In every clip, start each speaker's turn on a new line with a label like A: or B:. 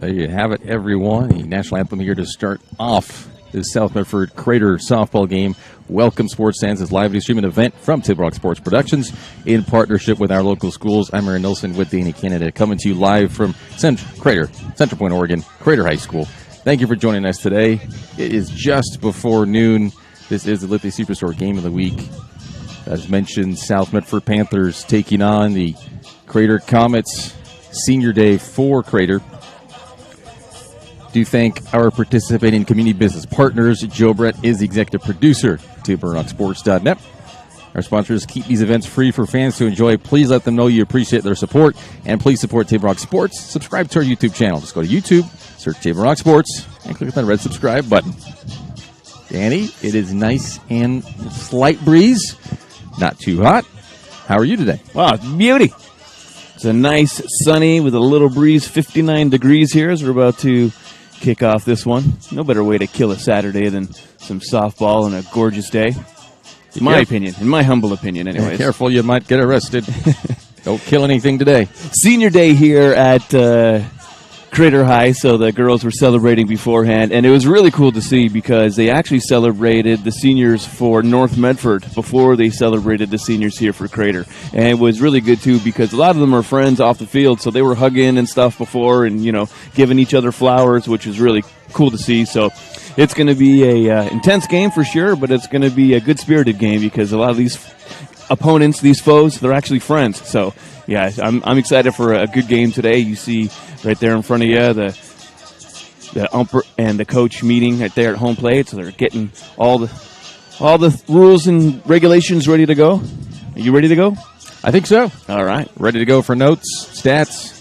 A: There you have it, everyone. The national anthem here to start off this South Medford Crater softball game. Welcome Sports Fans, this live streaming event from Table Rock Sports Productions in partnership with our local schools. I'm Aaron Nilsson with Danny Canada, coming to you live from Central Point, Oregon, Crater High School. Thank you for joining us today. It is just before noon. This is the Lithia Superstore Game of the Week. As mentioned, South Medford Panthers taking on the Crater Comets. Senior Day for Crater. Do thank our participating community business partners. Joe Brett is the executive producer, TableRockSports.net. Our sponsors keep these events free for fans to enjoy. Please let them know you appreciate their support, and please support Table Rock Sports. Subscribe to our YouTube channel. Just go to YouTube, search Table Rock Sports, and click on the red subscribe button. Danny, it is nice and slight breeze, not too hot. How are you today?
B: Wow, it's beauty. It's a nice sunny with a little breeze, 59 degrees here as we're about to kick off this one. No better way to kill a Saturday than some softball and a gorgeous day. In my opinion, in my humble opinion, anyways.
A: Careful, you might get arrested. Don't kill anything today.
B: Senior day here at Crater High, so the girls were celebrating beforehand, and it was really cool to see because they actually celebrated the seniors for North Medford before they celebrated the seniors here for Crater. And it was really good, too, because a lot of them are friends off the field, so they were hugging and stuff before and, you know, giving each other flowers, which was really cool to see. So it's going to be a intense game for sure, but it's going to be a good-spirited game because a lot of these opponents, these foes, they're actually friends. So, yeah, I'm excited for a good game today. You see right there in front of you the umper and the coach meeting right there at home plate. So they're getting all the rules and regulations ready to go. Are you ready to go?
A: I think so.
B: All right.
A: Ready to go for notes, stats.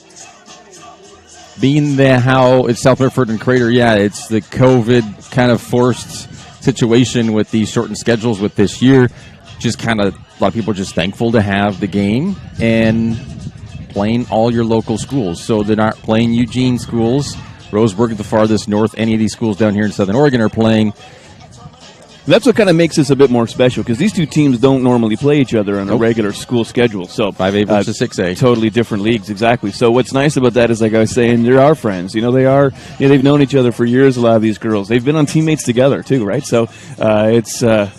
A: Being how it's South Medford and Crater, yeah, it's the COVID kind of forced situation with these shortened schedules with this year. Just kind of, a lot of people are just thankful to have the game and playing all your local schools. So they're not playing Eugene schools. Roseburg at the farthest north. Any of these schools down here in Southern Oregon are playing.
B: That's what kind of makes this a bit more special because these two teams don't normally play each other on a regular school schedule. So
A: 5A versus 6A.
B: Totally different leagues, exactly. So what's nice about that is, like I was saying, they are friends. You know, they've known each other for years, a lot of these girls. They've been on teammates together, too, right? So it's a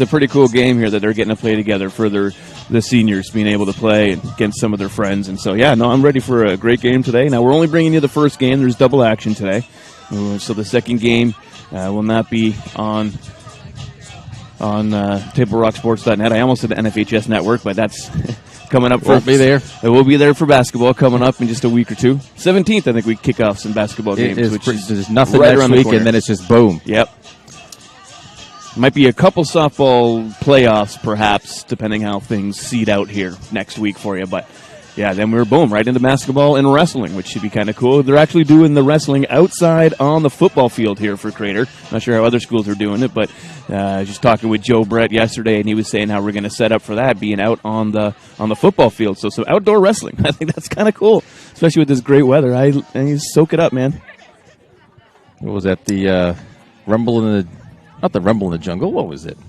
B: pretty cool game here that they're getting to play together for the seniors being able to play against some of their friends. And so, yeah, no, I'm ready for a great game today. Now, we're only bringing you the first game. There's double action today. So the second game will not be on TableRockSports.net. I almost said the NFHS Network, but that's coming up.
A: We'll be there.
B: It will be there for basketball coming up in just a week or two. 17th, I think we kick off some basketball games.
A: There's nothing right next week, and then it's just boom.
B: Yep. Might be a couple softball playoffs, perhaps, depending how things seed out here next week for you. But, yeah, then we're, boom, right into basketball and wrestling, which should be kind of cool. They're actually doing the wrestling outside on the football field here for Crater. Not sure how other schools are doing it, but just talking with Joe Brett yesterday, and he was saying how we're going to set up for that, being out on the football field. So some outdoor wrestling. I think that's kind of cool, especially with this great weather. I soak it up, man.
A: What was that? The Rumble in the... Not the Rumble in the Jungle. What was it?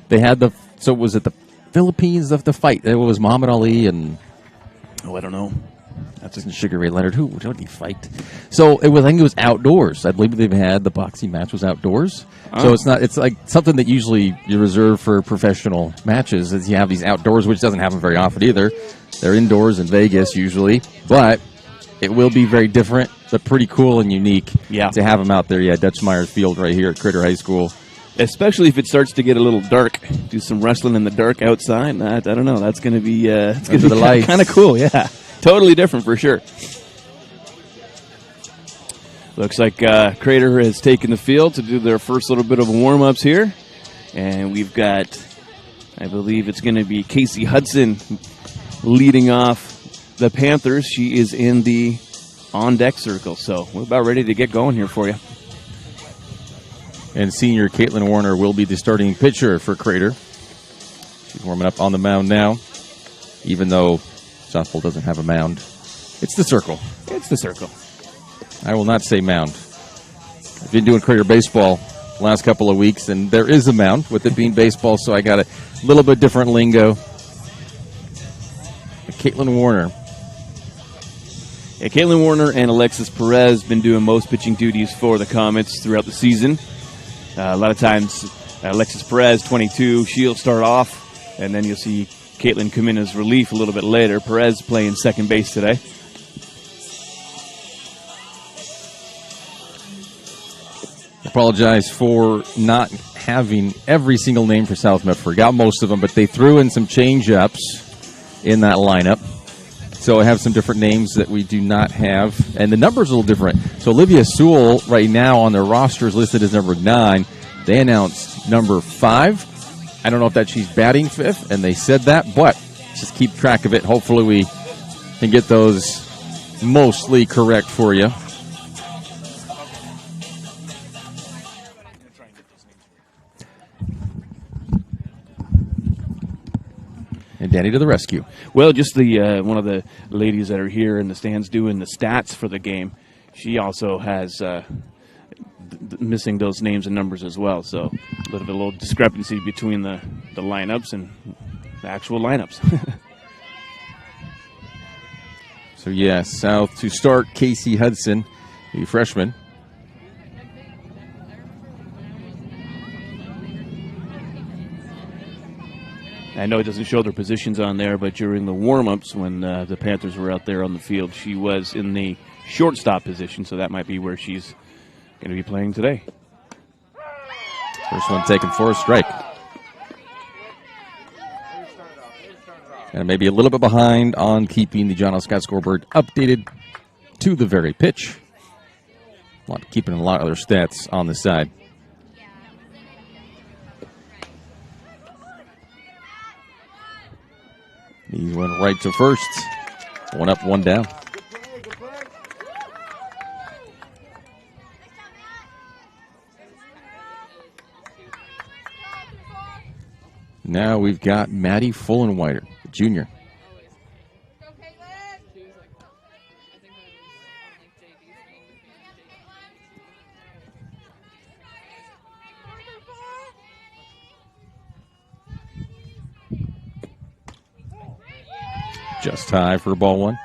A: They had so was it the Philippines of the fight? It was Muhammad Ali and...
B: Oh, I don't know.
A: That's Sugar Ray Leonard. Who did he fight? So I think it was outdoors. I believe they've had the boxing match was outdoors. So it's like something that usually you reserve for professional matches. Is you have these outdoors, which doesn't happen very often either. They're indoors in Vegas usually, but it will be very different, but pretty cool and unique to have them out there. Yeah, Dutch Myers Field right here at Crater High School.
B: Especially if it starts to get a little dark. Do some wrestling in the dark outside. I don't know. That's going to be kind of cool. Yeah, totally different for sure. Looks like Crater has taken the field to do their first little bit of warm-ups here. And we've got, I believe it's going to be Casey Hudson leading off the Panthers. She is in the on-deck circle. So we're about ready to get going here for you.
A: And senior Caitlin Warner will be the starting pitcher for Crater. She's warming up on the mound now, even though softball doesn't have a mound. It's the circle.
B: It's the circle.
A: I will not say mound. I've been doing Crater baseball the last couple of weeks, and there is a mound with it being baseball, so I got a little bit different lingo. Caitlin Warner
B: Yeah, Caitlin Warner and Alexis Perez been doing most pitching duties for the Comets throughout the season. A lot of times, Alexis Perez, 22, she'll start off, and then you'll see Caitlin come in as relief a little bit later. Perez playing second base today.
A: Apologize for not having every single name for South Medford. Got most of them, but they threw in some change-ups in that lineup. So I have some different names that we do not have, and the number's a little different. So Olivia Sewell right now on their roster is listed as number 9. They announced number 5. I don't know if that she's batting 5th, and they said that, but just keep track of it. Hopefully we can get those mostly correct for you. And Danny to the rescue.
B: Well, just the one of the ladies that are here in the stands doing the stats for the game, she also has missing those names and numbers as well. So a little discrepancy between the lineups and the actual lineups.
A: So, yeah, South to start, Casey Hudson, the freshman.
B: I know it doesn't show their positions on there, but during the warm-ups when the Panthers were out there on the field, she was in the shortstop position, so that might be where she's going to be playing today.
A: First one taken for a strike. And maybe a little bit behind on keeping the John L. Scott scoreboard updated to the very pitch. Keeping a lot of other stats on the side. He went right to first. One up, one down. Now we've got Maddie Fullenweider, the junior. Just high for ball one.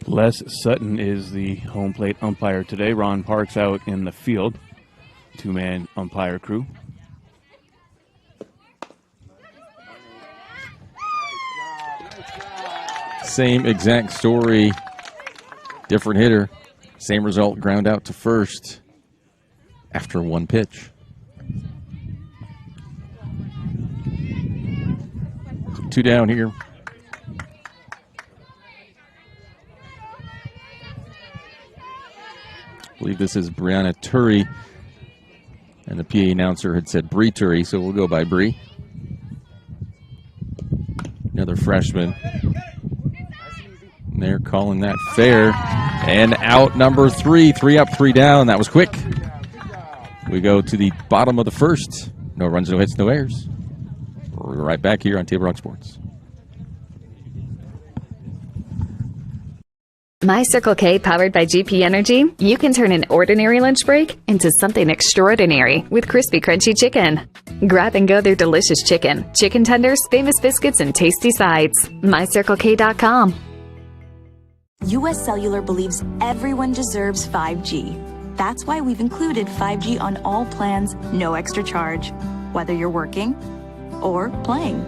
B: Les Sutton is the home plate umpire today. Ron Parks out in the field. Two-man umpire crew.
A: Same exact story. Different hitter. Same result, ground out to first after one pitch. Two down here. I believe this is Brianna Turry. And the PA announcer had said Bree Turry, so we'll go by Bree. Another freshman. And they're calling that fair. And out number 3. 3 up, 3 down. That was quick. We go to the bottom of the first. No runs, no hits, no errors. We're right back here on Table Rock Sports.
C: My Circle K, powered by GP Energy, you can turn an ordinary lunch break into something extraordinary with crispy, crunchy chicken. Grab and go their delicious chicken, chicken tenders, famous biscuits, and tasty sides. MyCircleK.com.
D: U.S. Cellular believes everyone deserves 5G. That's why we've included 5G on all plans, no extra charge, whether you're working or playing.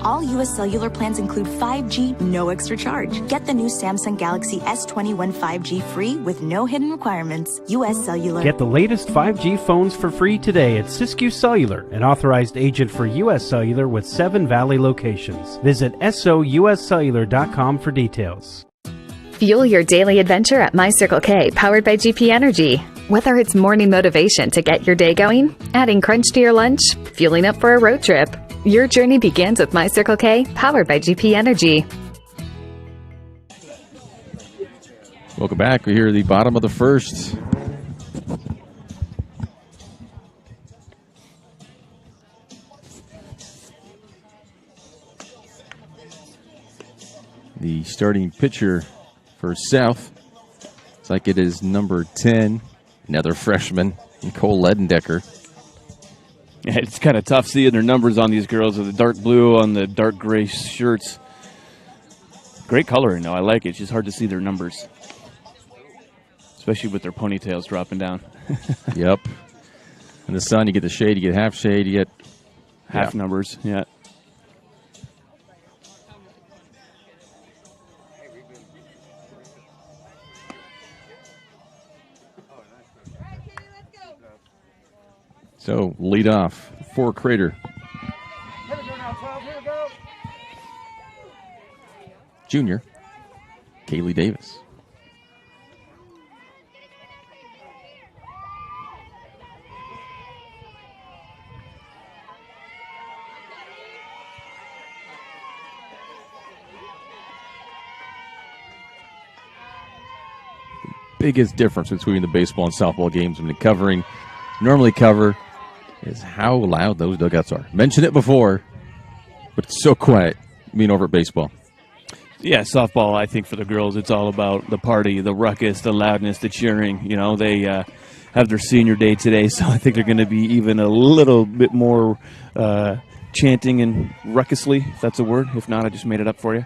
D: All U.S. Cellular plans include 5G, no extra charge. Get the new Samsung Galaxy S21 5G free with no hidden requirements. U.S. Cellular.
E: Get the latest 5G phones for free today at Siskiyou Cellular, an authorized agent for U.S. Cellular with 7 Valley locations. Visit souscellular.com for details.
C: Fuel your daily adventure at My Circle K, powered by GP Energy. Whether it's morning motivation to get your day going, adding crunch to your lunch, fueling up for a road trip, your journey begins with My Circle K, powered by GP Energy.
A: Welcome back. We're here at the bottom of the first. The starting pitcher for South, it's like it is number 10, another freshman, Nicole Ledendecker.
B: Yeah, it's kind of tough seeing their numbers on these girls with the dark blue on the dark gray shirts. Great coloring, though. I like it. It's just hard to see their numbers, especially with their ponytails dropping down.
A: Yep. In the sun, you get the shade, you get half shade, you get
B: Half numbers, yeah.
A: So, lead off for Crater. Junior, Kaylee Davis. Biggest difference between the baseball and softball games when they normally cover is how loud those dugouts are. Mentioned it before, but it's so quiet. Over at baseball.
B: Yeah, softball, I think for the girls, it's all about the party, the ruckus, the loudness, the cheering. They have their senior day today, so I think they're going to be even a little bit more chanting and ruckusly, if that's a word. If not, I just made it up for you.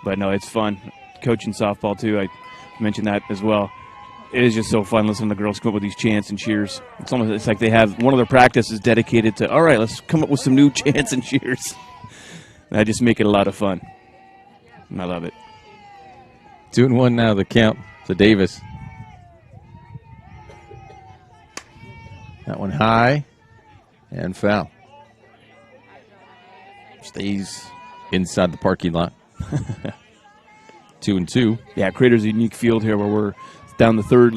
B: But no, it's fun. Coaching softball, too, I mentioned that as well. It is just so fun listening to the girls come up with these chants and cheers. It's like they have one of their practices dedicated to, all right, let's come up with some new chants and cheers. And I just make it a lot of fun. And I love it.
A: 2-1 now, the count to Davis. That one high and foul. Stays inside the parking lot. 2-2.
B: Yeah, Crater's a unique field here where we're down the third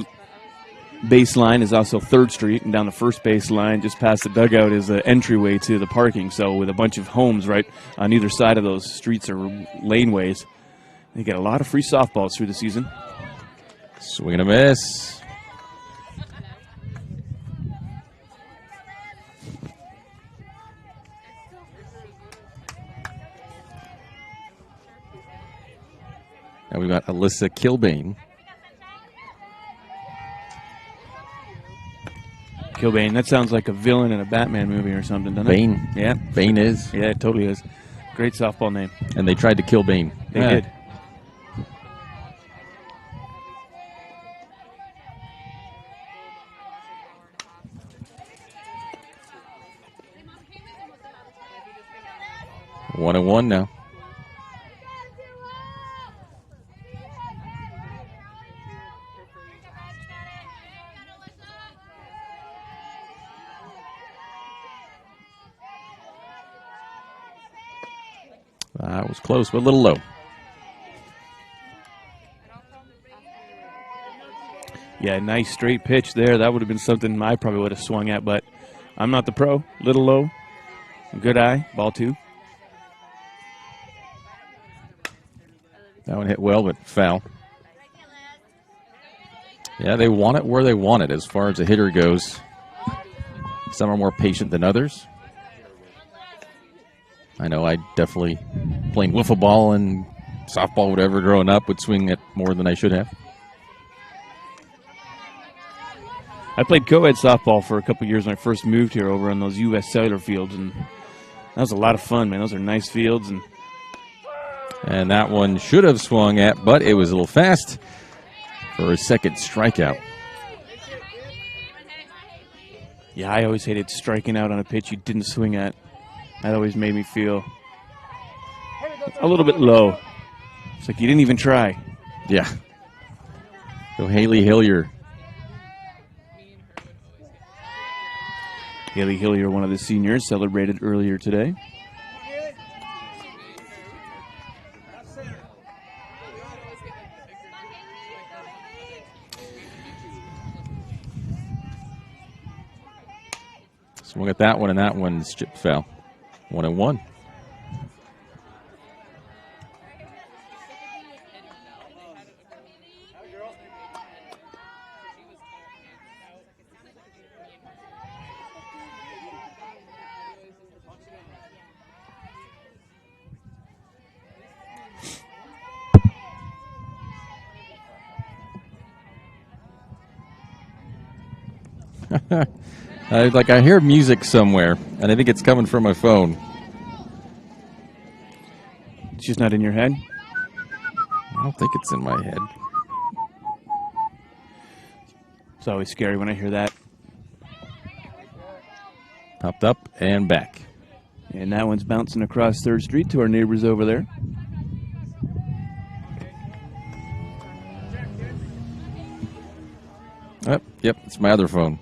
B: baseline is also 3rd Street, and down the first baseline just past the dugout is the entryway to the parking. So with a bunch of homes right on either side of those streets or laneways, they get a lot of free softballs through the season.
A: Swing and a miss. Now we've got Alyssa Kilbane.
B: Kilbane, that sounds like a villain in a Batman movie or something, doesn't it?
A: Bane.
B: Yeah.
A: Bane is.
B: Yeah, it totally is. Great softball name.
A: And they tried to kill Bane.
B: They did.
A: One and one now. That was close, but a little low.
B: Yeah, nice straight pitch there. That would have been something I probably would have swung at, but I'm not the pro. Little low. Good eye. Ball 2.
A: That one hit well, but foul. Yeah, they want it where they want it as far as the hitter goes. Some are more patient than others. I know I definitely, playing wiffle ball and softball, whatever, growing up, would swing it more than I should have.
B: I played co-ed softball for a couple years when I first moved here over on those U.S. Cellular fields, and that was a lot of fun, man. Those are nice fields.
A: And that one should have swung at, but it was a little fast for a second strikeout.
B: Yeah, I always hated striking out on a pitch you didn't swing at. That always made me feel a little bit low. It's like you didn't even try.
A: Yeah. So Haley Hillier.
B: Haley Hillier, one of the seniors, celebrated earlier today.
A: Swung at that one, and that one's chipped foul. 1-1. I hear music somewhere, and I think it's coming from my phone.
B: It's just not in your head?
A: I don't think it's in my head.
B: It's always scary when I hear that.
A: Popped up and back.
B: And that one's bouncing across 3rd Street to our neighbors over there.
A: Yep, it's my other phone.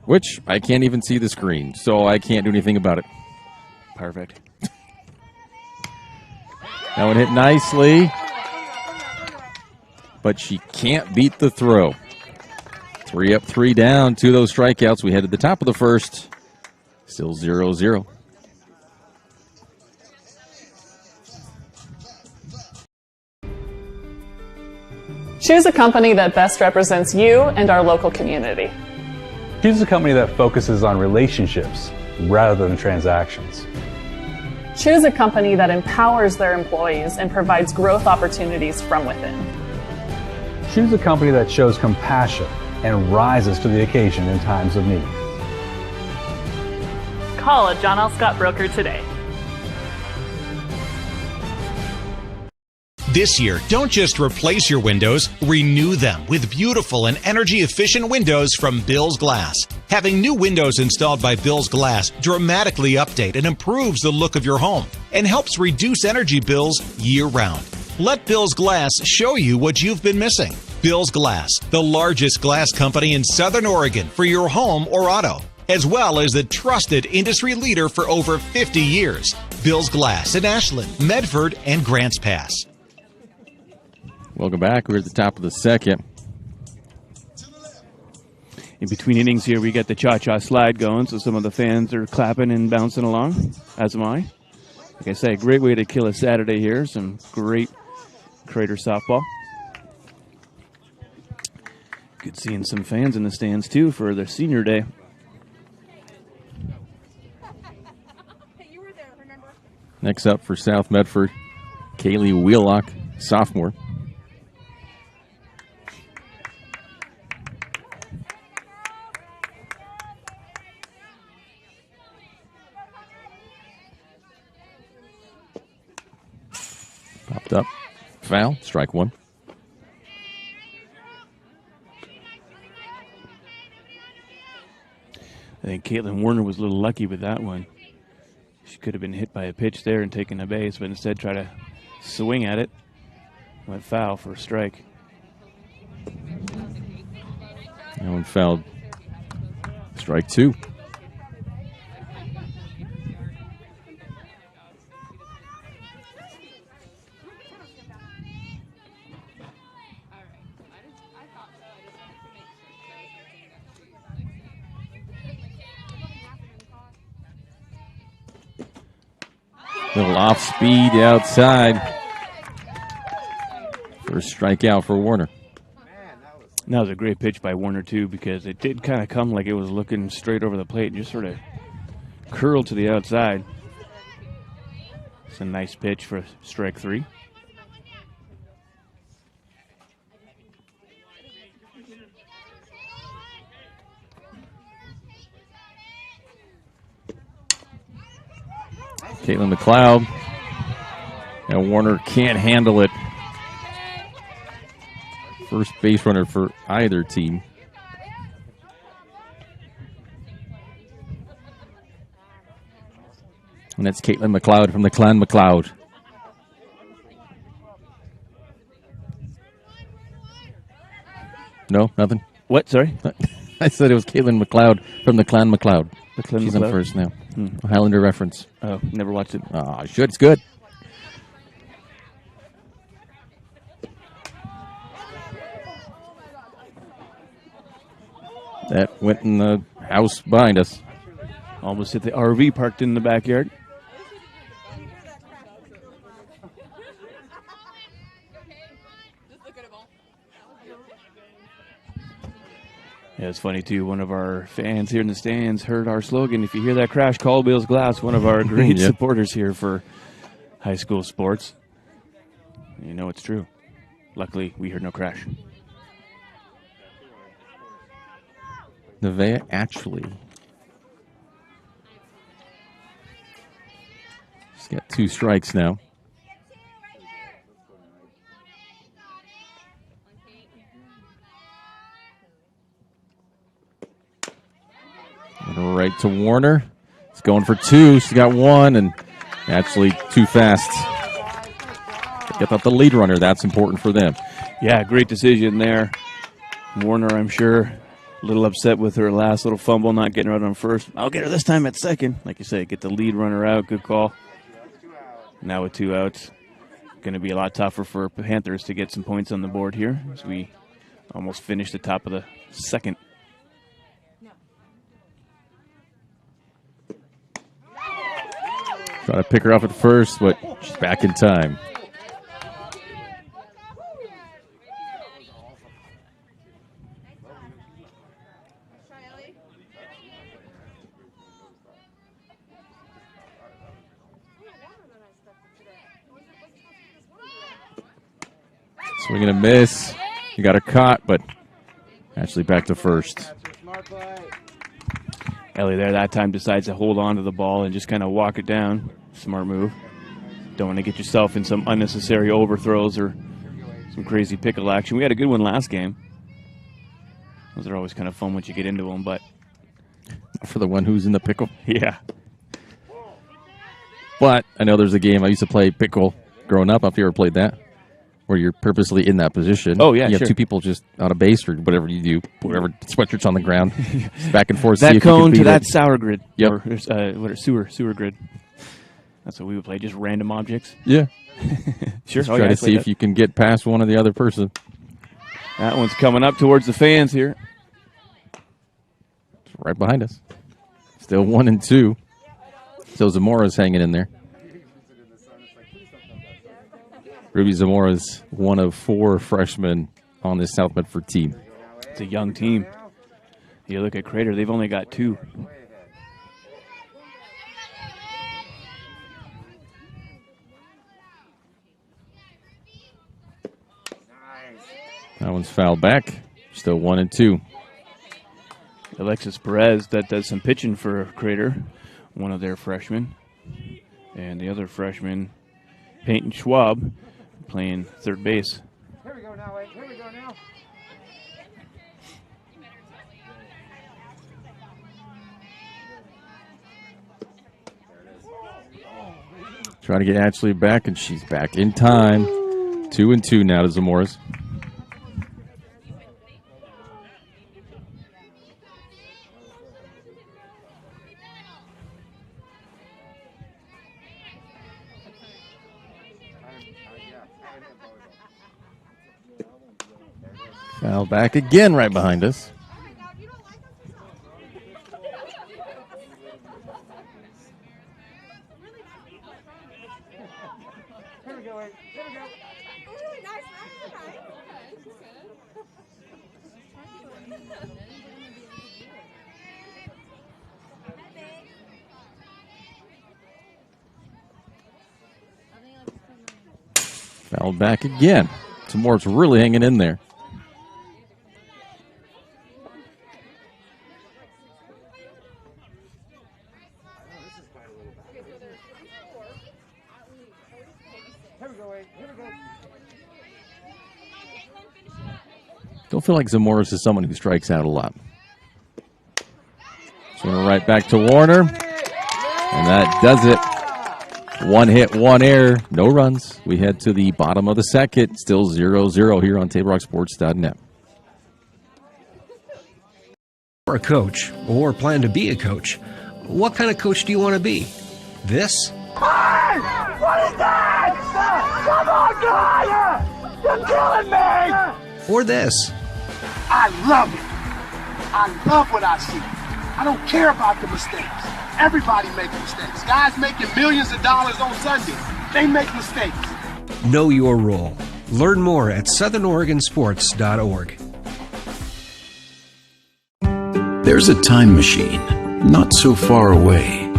A: Which I can't even see the screen, so I can't do anything about it.
B: Perfect.
A: That one hit nicely. But she can't beat the throw. 3 up, 3 down, 2 of those strikeouts. We head to the top of the first. Still 0-0.
F: Choose a company that best represents you and our local community.
G: Choose a company that focuses on relationships rather than transactions.
F: Choose a company that empowers their employees and provides growth opportunities from within.
G: Choose a company that shows compassion and rises to the occasion in times of need.
F: Call a John L. Scott broker today.
H: This year, don't just replace your windows, renew them with beautiful and energy-efficient windows from Bill's Glass. Having new windows installed by Bill's Glass dramatically update and improves the look of your home and helps reduce energy bills year-round. Let Bill's Glass show you what you've been missing. Bill's Glass, the largest glass company in Southern Oregon for your home or auto, as well as the trusted industry leader for over 50 years. Bill's Glass in Ashland, Medford, and Grants Pass.
A: Welcome back. We're at the top of the second.
B: In between innings here, we got the cha-cha slide going, so some of the fans are clapping and bouncing along, as am I. Like I say, a great way to kill a Saturday here. Some great Crater softball. Good seeing some fans in the stands, too, for their senior day.
A: Next up for South Medford, Kaylee Wheelock, sophomore. Popped up. Foul. Strike one.
B: I think Caitlin Warner was a little lucky with that one. She could have been hit by a pitch there and taken a base, but instead tried to swing at it. Went foul for a strike.
A: That one fouled. Strike two. Little off speed outside. First strikeout for Warner.
B: That was a great pitch by Warner, too, because it did kind of come like it was looking straight over the plate and just sort of curled to the outside. It's a nice pitch for strike three.
A: Caitlin McLeod. And Warner can't handle it. First base runner for either team. And that's Caitlin McLeod from the Clan McLeod. No, nothing?
B: What, sorry?
A: I said it was Caitlin McLeod from the Clan McLeod.
B: The Clan
A: She's
B: McLeod?
A: on first now. Highlander reference.
B: Oh, never watched it.
A: Oh, I should. It's good. That went in the house behind us.
B: Almost hit the RV parked in the backyard. Yeah, it's funny, too. One of our fans here in the stands heard our slogan, if you hear that crash, call Bill's Glass. One of our great
A: Yep.
B: supporters here for high school sports. You know it's true. Luckily, we heard no crash.
A: Nevaeh Atchley. She's got 2 strikes now. And right to Warner. It's going for 2. She's got 1, and actually too fast. Get out the lead runner. That's important for them.
B: Yeah, great decision there. Warner, I'm sure, a little upset with her last little fumble, not getting her out on first. I'll get her this time at second. Like you say, get the lead runner out. Good call. Now with 2 outs, going to be a lot tougher for Panthers to get some points on the board here as we almost finish the top of the second.
A: Try to pick her off at first, but she's back in time. Swing and a miss. You got her caught, but actually back to first.
B: Ellie there that time decides to hold on to the ball and just kind of walk it down. Smart move. Don't want to get yourself in some unnecessary overthrows or some crazy pickle action. We had a good one last game. Those are always kind of fun once you get into them, but
A: for the one who's in the pickle.
B: Yeah.
A: But I know there's a game I used to play pickle growing up. If you ever played that, where you're purposely in that position.
B: Oh, yeah,
A: you
B: sure.
A: have 2 people just on a base or whatever you do, whatever sweatshirts on the ground, back and forth.
B: That
A: see if
B: cone
A: you can
B: to
A: beat
B: that
A: it.
B: sour grid.
A: Yep.
B: Or sewer grid. That's what we would play, just random objects.
A: Yeah.
B: Sure.
A: Just try to see if you can get past one or the other person.
B: That one's coming up towards the fans here.
A: It's right behind us. Still 1 and 2. So Zamora's hanging in there. Ruby Zamora's one of 4 freshmen on this South Medford team.
B: It's a young team. You look at Crater, they've only got 2.
A: That one's fouled back. Still 1 and 2.
B: Alexis Perez, that does some pitching for Crater, one of their freshmen. And the other freshman, Peyton Schwab, playing third base.
I: Here we go now, wait. Here we go now.
A: Trying to get Ashley back, and she's back in time. 2 and 2 now to Zamora's. Foul back again right behind us. Foul back again. Zamora's really hanging in there. Don't feel like Zamora's is someone who strikes out a lot. Swing right back to Warner. And that does it. 1 hit, 1 error, no runs. We head to the bottom of the second. Still 0-0 here on TableRockSports.net.
J: Or a coach, or plan to be a coach. What kind of coach do you want to be? This?
I: Hey! What is that? Come on, guy! You're killing me!
J: Or this?
I: I love it. I love what I see. I don't care about the mistakes. Everybody makes mistakes. Guys making millions of dollars on Sunday, they make mistakes.
J: Know your role. Learn more at southernoregonsports.org.
K: There's a time machine, not so far away,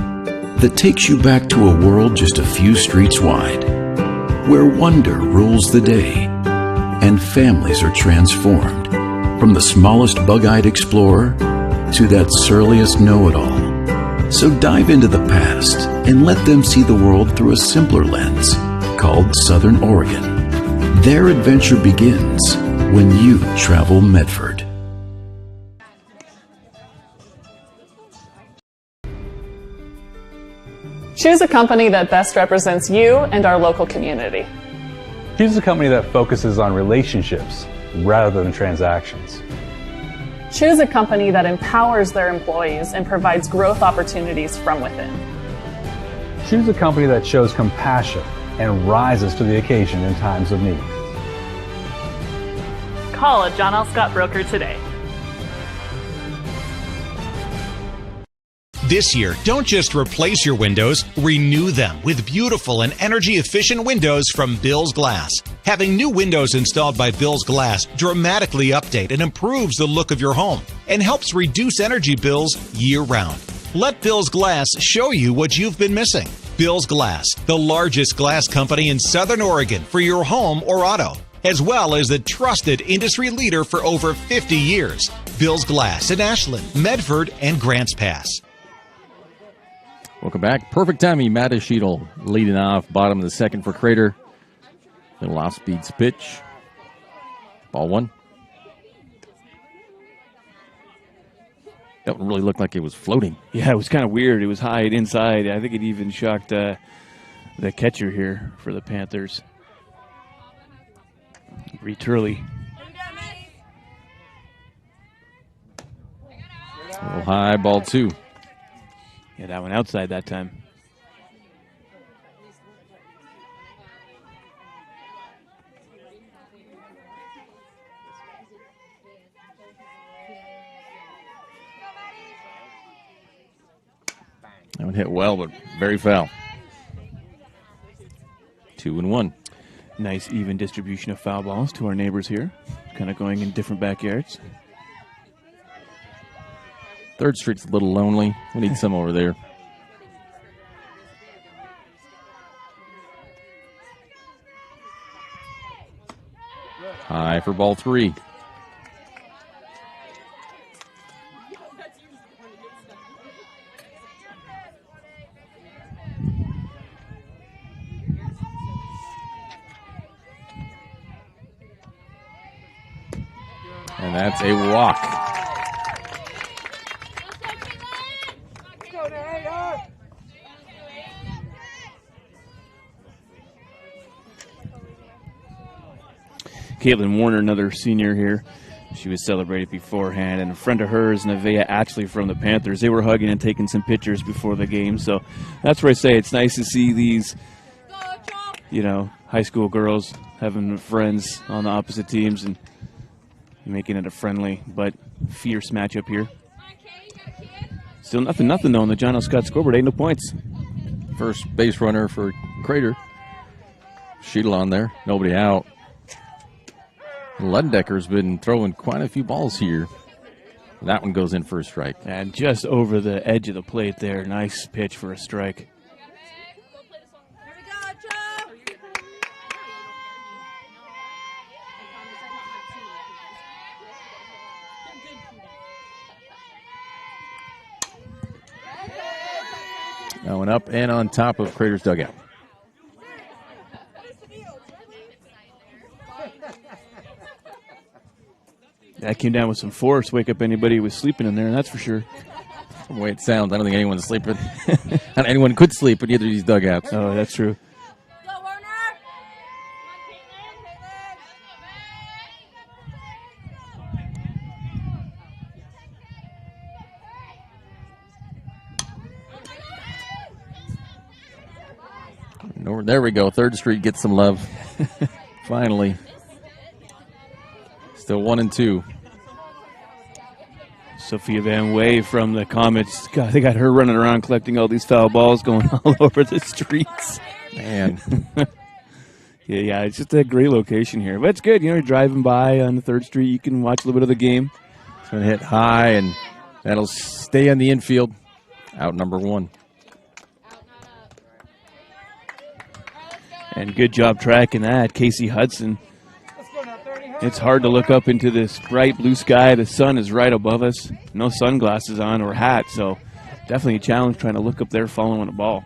K: that takes you back to a world just a few streets wide, where wonder rules the day, and families are transformed. From the smallest bug-eyed explorer to that surliest know-it-all. So dive into the past and let them see the world through a simpler lens called Southern Oregon. Their adventure begins when you travel Medford.
F: Choose a company that best represents you and our local community.
G: Choose a company that focuses on relationships rather than transactions.
F: Choose a company that empowers their employees and provides growth opportunities from within.
G: Choose a company that shows compassion and rises to the occasion in times of need.
L: Call a John L. Scott broker today.
H: This year, don't just replace your windows, renew them with beautiful and energy-efficient windows from Bill's Glass. Having new windows installed by Bill's Glass dramatically update and improves the look of your home and helps reduce energy bills year-round. Let Bill's Glass show you what you've been missing. Bill's Glass, the largest glass company in Southern Oregon for your home or auto, as well as the trusted industry leader for over 50 years. Bill's Glass in Ashland, Medford, and Grants Pass.
A: Welcome back. Perfect timing. Mattis Sheetal leading off, bottom of the second for Crater. Little off-speed pitch. Ball one. That one really looked like it was floating.
B: Yeah, it was kind of weird. It was high and inside. I think it even shocked the catcher here for the Panthers. Reed Turley.
A: A little high, ball two.
B: Yeah, that one outside that time.
A: That one hit well, but very foul. 2-1.
B: Nice even distribution of foul balls to our neighbors here. Kind of going in different backyards.
A: Third Street's a little lonely. We need some over there. High for ball three. And that's a walk.
B: Caitlin Warner, another senior here. She was celebrated beforehand, and a friend of hers, Nevaeh, actually from the Panthers, they were hugging and taking some pictures before the game. So that's where I say it's nice to see these, high school girls having friends on the opposite teams and making it a friendly but fierce matchup here. Still nothing though on the John L. Scott scoreboard. Ain't no points.
A: First base runner for Crater. Sheetal on there. Nobody out. Ludendecker's been throwing quite a few balls here. That one goes in for a strike.
B: And just over the edge of the plate there. Nice pitch for a strike.
A: That one up and on top of Crater's dugout.
B: That came down with some force. Wake up anybody who was sleeping in there, that's for sure.
A: From the way it sounds, I don't think anyone's sleeping. Not anyone could sleep in either of these dugouts.
B: Oh, that's true.
A: There we go. Third Street gets some love. Finally. Still 1-2.
B: Sophia Van Way from the Comets. God, they got her running around collecting all these foul balls going all over the streets.
A: Man.
B: yeah, it's just a great location here. But it's good. You're driving by on the 3rd Street. You can watch a little bit of the game.
A: It's going to hit high, and that'll stay on the infield. Out number 1.
B: And good job tracking that. Casey Hudson It's hard to look up into this bright blue sky. The sun is right above us. No sunglasses on or hat, so definitely a challenge trying to look up there following a ball.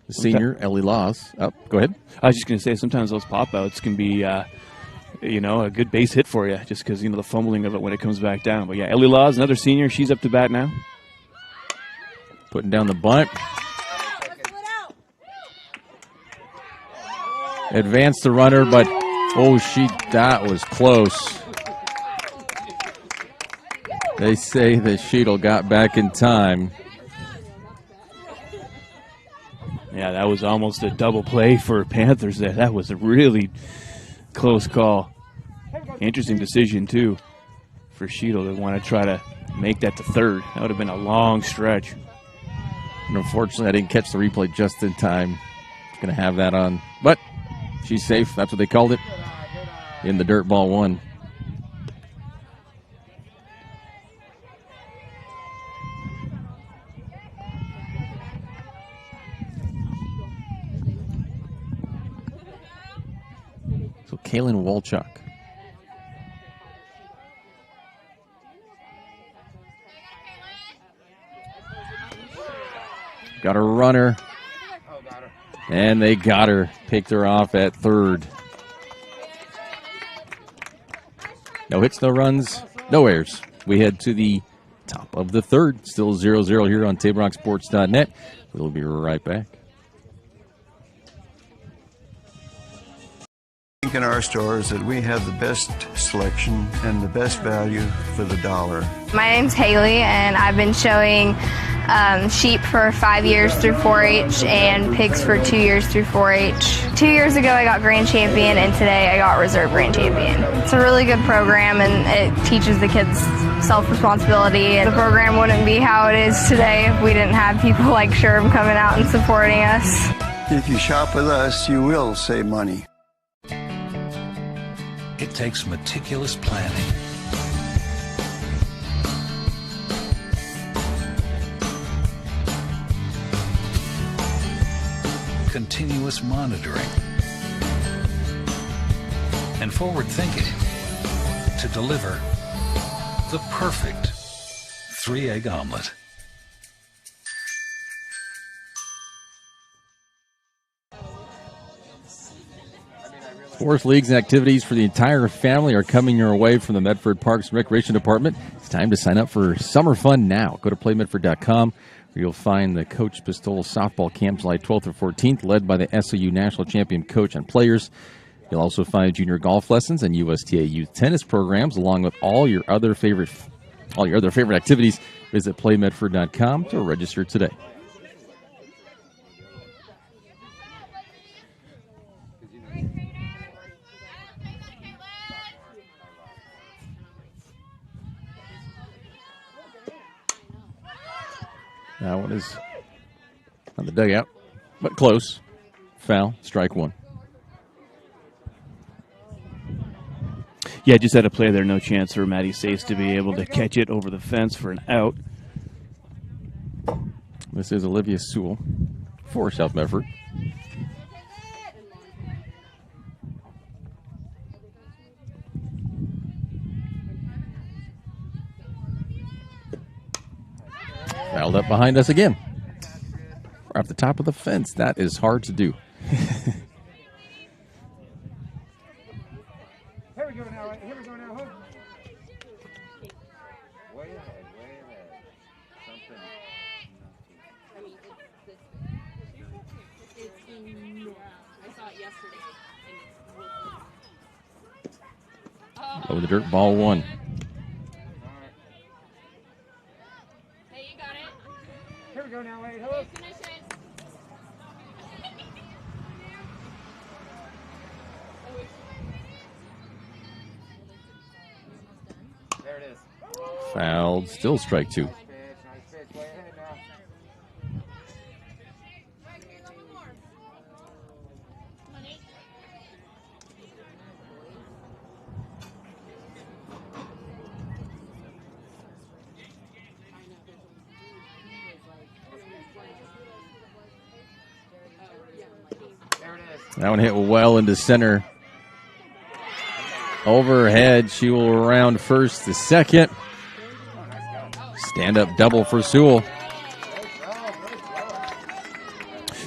A: The senior, Ellie Laws. Oh, go ahead.
B: I was just going to say, sometimes those pop-outs can be, a good base hit for you, just because, the fumbling of it when it comes back down. But, yeah, Ellie Laws, another senior. She's up to bat now.
A: Putting down the bunt. Advanced the runner, but, that was close. They say that Cheadle got back in time.
B: Yeah, that was almost a double play for Panthers there. That was a really close call. Interesting decision, too, for Cheadle to want to try to make that to third. That would have been a long stretch.
A: And unfortunately, I didn't catch the replay just in time. Going to have that on. But she's safe. That's what they called it in the dirt ball one. So Kaylin Walchuk. Got a runner. And they got her. Picked her off at third. No hits, no runs, no errors. We head to the top of the third. Still 0-0 here on TableRockSports.net. We'll be right back.
M: In our store is that we have the best selection and the best value for the dollar.
N: My name's Haley, and I've been showing sheep for 5 years through 4-H and pigs for 2 years through 4-H. 2 years ago I got grand champion, and today I got reserve grand champion. It's a really good program, and it teaches the kids self-responsibility. And the program wouldn't be how it is today if we didn't have people like Sherb coming out and supporting us.
M: If you shop with us, you will save money.
O: It takes meticulous planning, continuous monitoring, and forward thinking to deliver the perfect 3-egg omelet.
A: Sports leagues and activities for the entire family are coming your way from the Medford Parks and Recreation Department. It's time to sign up for summer fun now. Go to playmedford.com where you'll find the Coach Pistola softball camp July 12th or 14th, led by the SOU National Champion coach and players. You'll also find junior golf lessons and USTA youth tennis programs, along with all your other favorite activities. Visit playmedford.com to register today. That one is on the dugout, but close. Foul, strike one.
B: Yeah, just had a play there. No chance for Maddie Sace to be able to catch it over the fence for an out.
A: This is Olivia Sewell for South Medford. Fouled up behind us again. We're off the top of the fence. That is hard to do.
P: Here we go now. Here we go now. Way ahead. Something.
Q: I saw it yesterday.
A: Over the dirt, ball one.
P: Here we go now, wait, hello. There it is.
A: Fouled, still strike two.
P: Nice pitch, way ahead now. There it is.
A: That one hit well into center. Overhead, she will round first to second. Stand-up double for Sewell.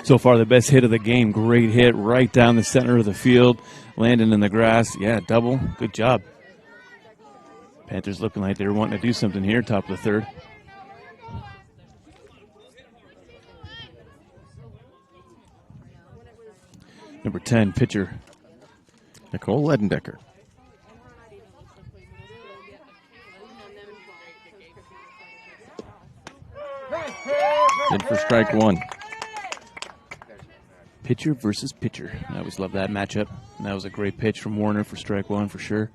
B: So far, the best hit of the game. Great hit right down the center of the field, landing in the grass. Yeah, double. Good job. Panthers looking like they were wanting to do something here, top of the third. Number 10, pitcher
A: Nicole Ledendecker. In for strike one.
B: Pitcher versus pitcher. I always love that matchup. And that was a great pitch from Warner for strike one for sure.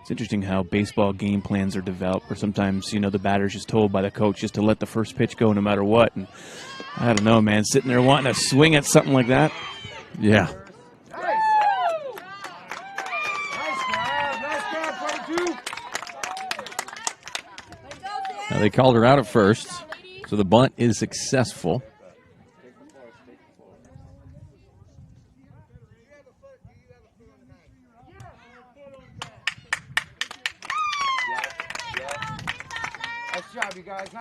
B: It's interesting how baseball game plans are developed, where sometimes, you know, the batter's just told by the coach just to let the first pitch go no matter what. And I don't know, man, sitting there wanting to swing at something like that.
A: Yeah. Now they called her out at first, so the bunt is successful.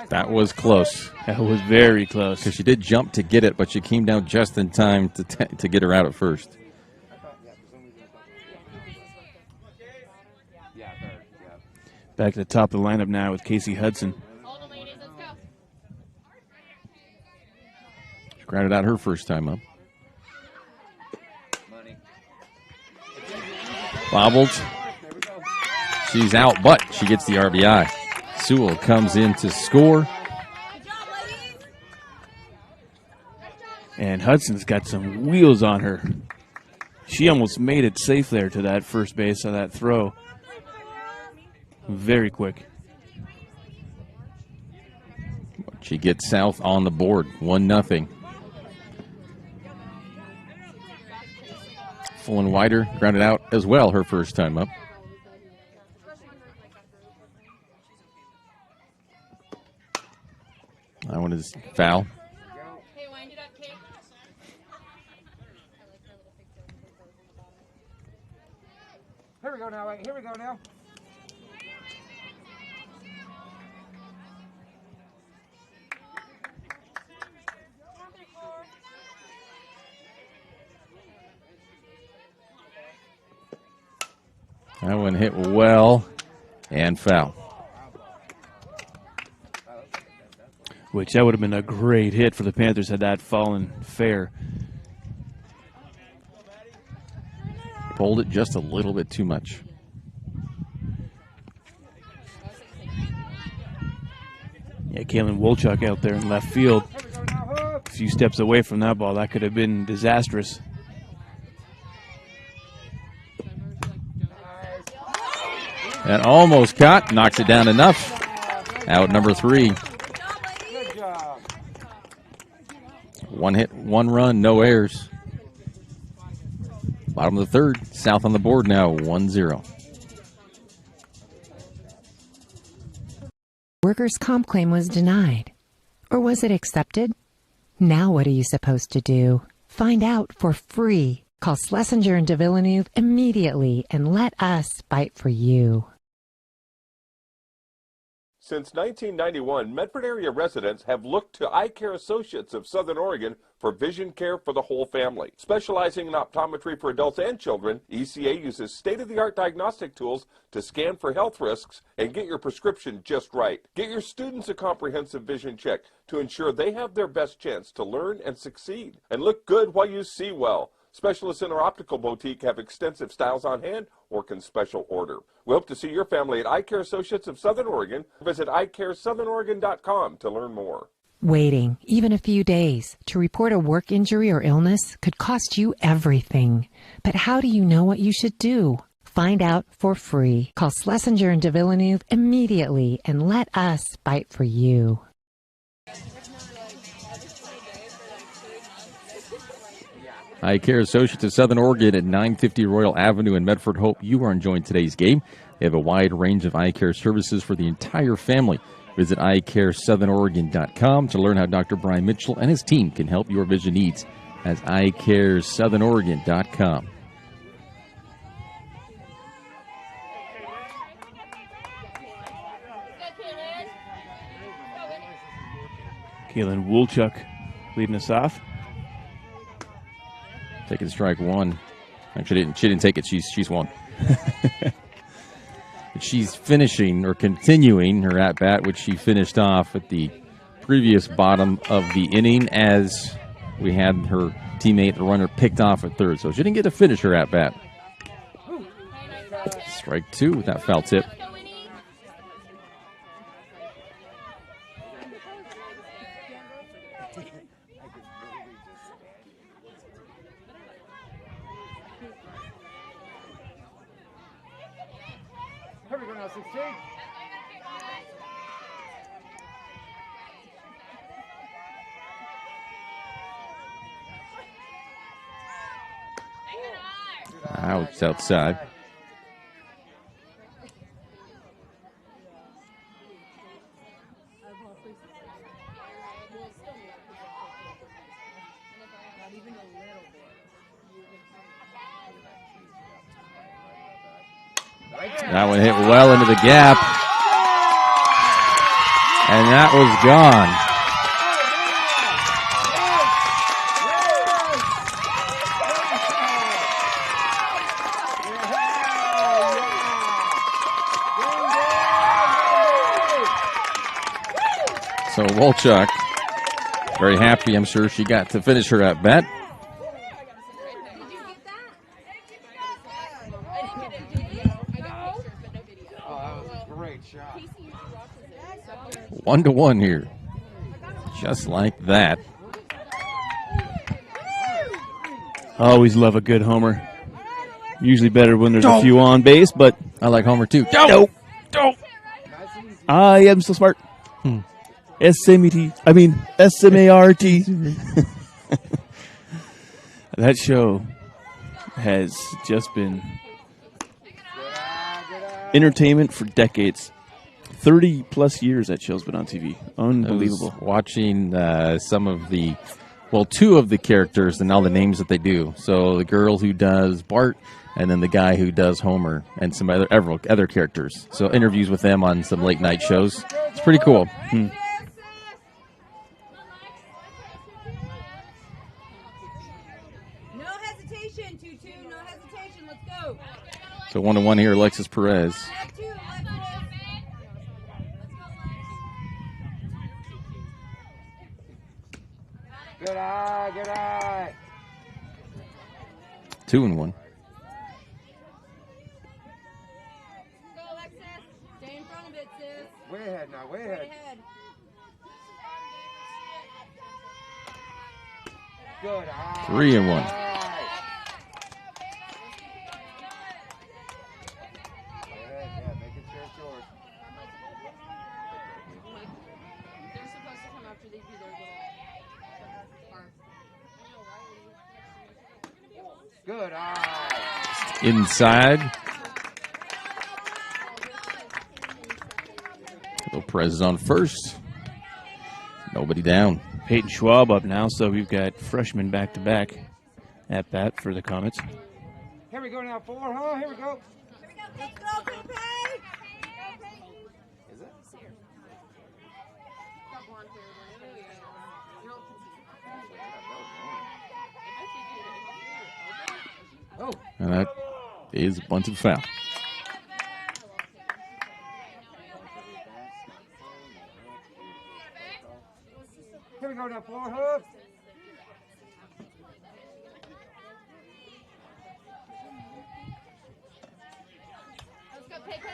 A: That was close.
B: That was very close.
A: Because she did jump to get it, but she came down just in time to get her out at first.
B: Back to the top of the lineup now with Casey Hudson.
A: She grounded out her first time up. Bobbled. She's out, but she gets the RBI. Sewell comes in to score.
B: And Hudson's got some wheels on her. She almost made it safe there to that first base on that throw. Very quick.
A: She gets South on the board, 1-0. Full and wider, grounded out as well her first time up. That one is foul.
P: Here we go now, wait, here we go now.
A: That one hit well and foul.
B: Which that would have been a great hit for the Panthers had that fallen fair.
A: Pulled it just a little bit too much.
B: Yeah, Kaylin Wolchuk out there in left field. A few steps away from that ball, that could have been disastrous.
A: That almost caught, knocks it down enough. Out number 3. One hit, one run, no errors. Bottom of the third, South on the board now, 1-0.
R: Workers' comp claim was denied. Or was it accepted? Now what are you supposed to do? Find out for free. Call Schlesinger and de Villeneuve immediately and let us fight for you.
S: Since 1991, Medford area residents have looked to Eye Care Associates of Southern Oregon for vision care for the whole family. Specializing in optometry for adults and children, ECA uses state-of-the-art diagnostic tools to scan for health risks and get your prescription just right. Get your students a comprehensive vision check to ensure they have their best chance to learn and succeed. And look good while you see well. Specialists in our optical boutique have extensive styles on hand or can special order. We hope to see your family at Eye Care Associates of Southern Oregon. Visit eyecaresouthern.com to learn more.
R: Waiting, even a few days, to report a work injury or illness could cost you everything. But how do you know what you should do? Find out for free. Call Schlesinger and de Villeneuve immediately and let us fight for you.
A: Eye Care Associates of Southern Oregon at 950 Royal Avenue in Medford. Hope you are enjoying today's game. They have a wide range of eye care services for the entire family. Visit eyecaresouthern.com to learn how Dr. Brian Mitchell and his team can help your vision needs. That's eyecaresouthern.com.
B: Kaylin Woolchuck leading us off.
A: Taking strike one. Actually, she didn't take it. She's won. She's finishing or continuing her at-bat, which she finished off at the previous bottom of the inning as we had her teammate, the runner, picked off at third. So she didn't get to finish her at-bat. Strike two with that foul tip.
P: Here we go now, 16.
A: Ouch, outside. That one hit well into the gap. And that was gone. So Wolchuk, very happy, I'm sure she got to finish her at bat. One to one here. Just like that.
B: I always love a good homer. Usually better when there's a few on base, but
A: I like homer too.
B: Don't. I am so smart. S-M-A-R-T. That show has just been entertainment for decades. 30-plus years that show's been on TV. Unbelievable.
A: I was watching some of the, two of the characters and all the names that they do. So the girl who does Bart and then the guy who does Homer and some other characters. So interviews with them on some late-night shows. It's pretty cool. So 1-1 here, Alexis Perez.
P: Good eye, good eye.
A: 2-1.
Q: Go, Alexis. Stay in front of it, sis.
P: Way ahead now, way ahead. Good eye.
A: 3-1.
P: Good eye.
A: Inside. Perez is on first. Nobody down.
B: Peyton Schwab up now, so we've got freshmen back-to-back at bat for the Comets.
P: Here we go now, 4, huh? Here we go.
Q: Let's go, Pepe.
P: Is it? Oh.
A: And that is a bunted foul.
P: Here we go now, 4 hooks.
Q: Let's go, Pepe.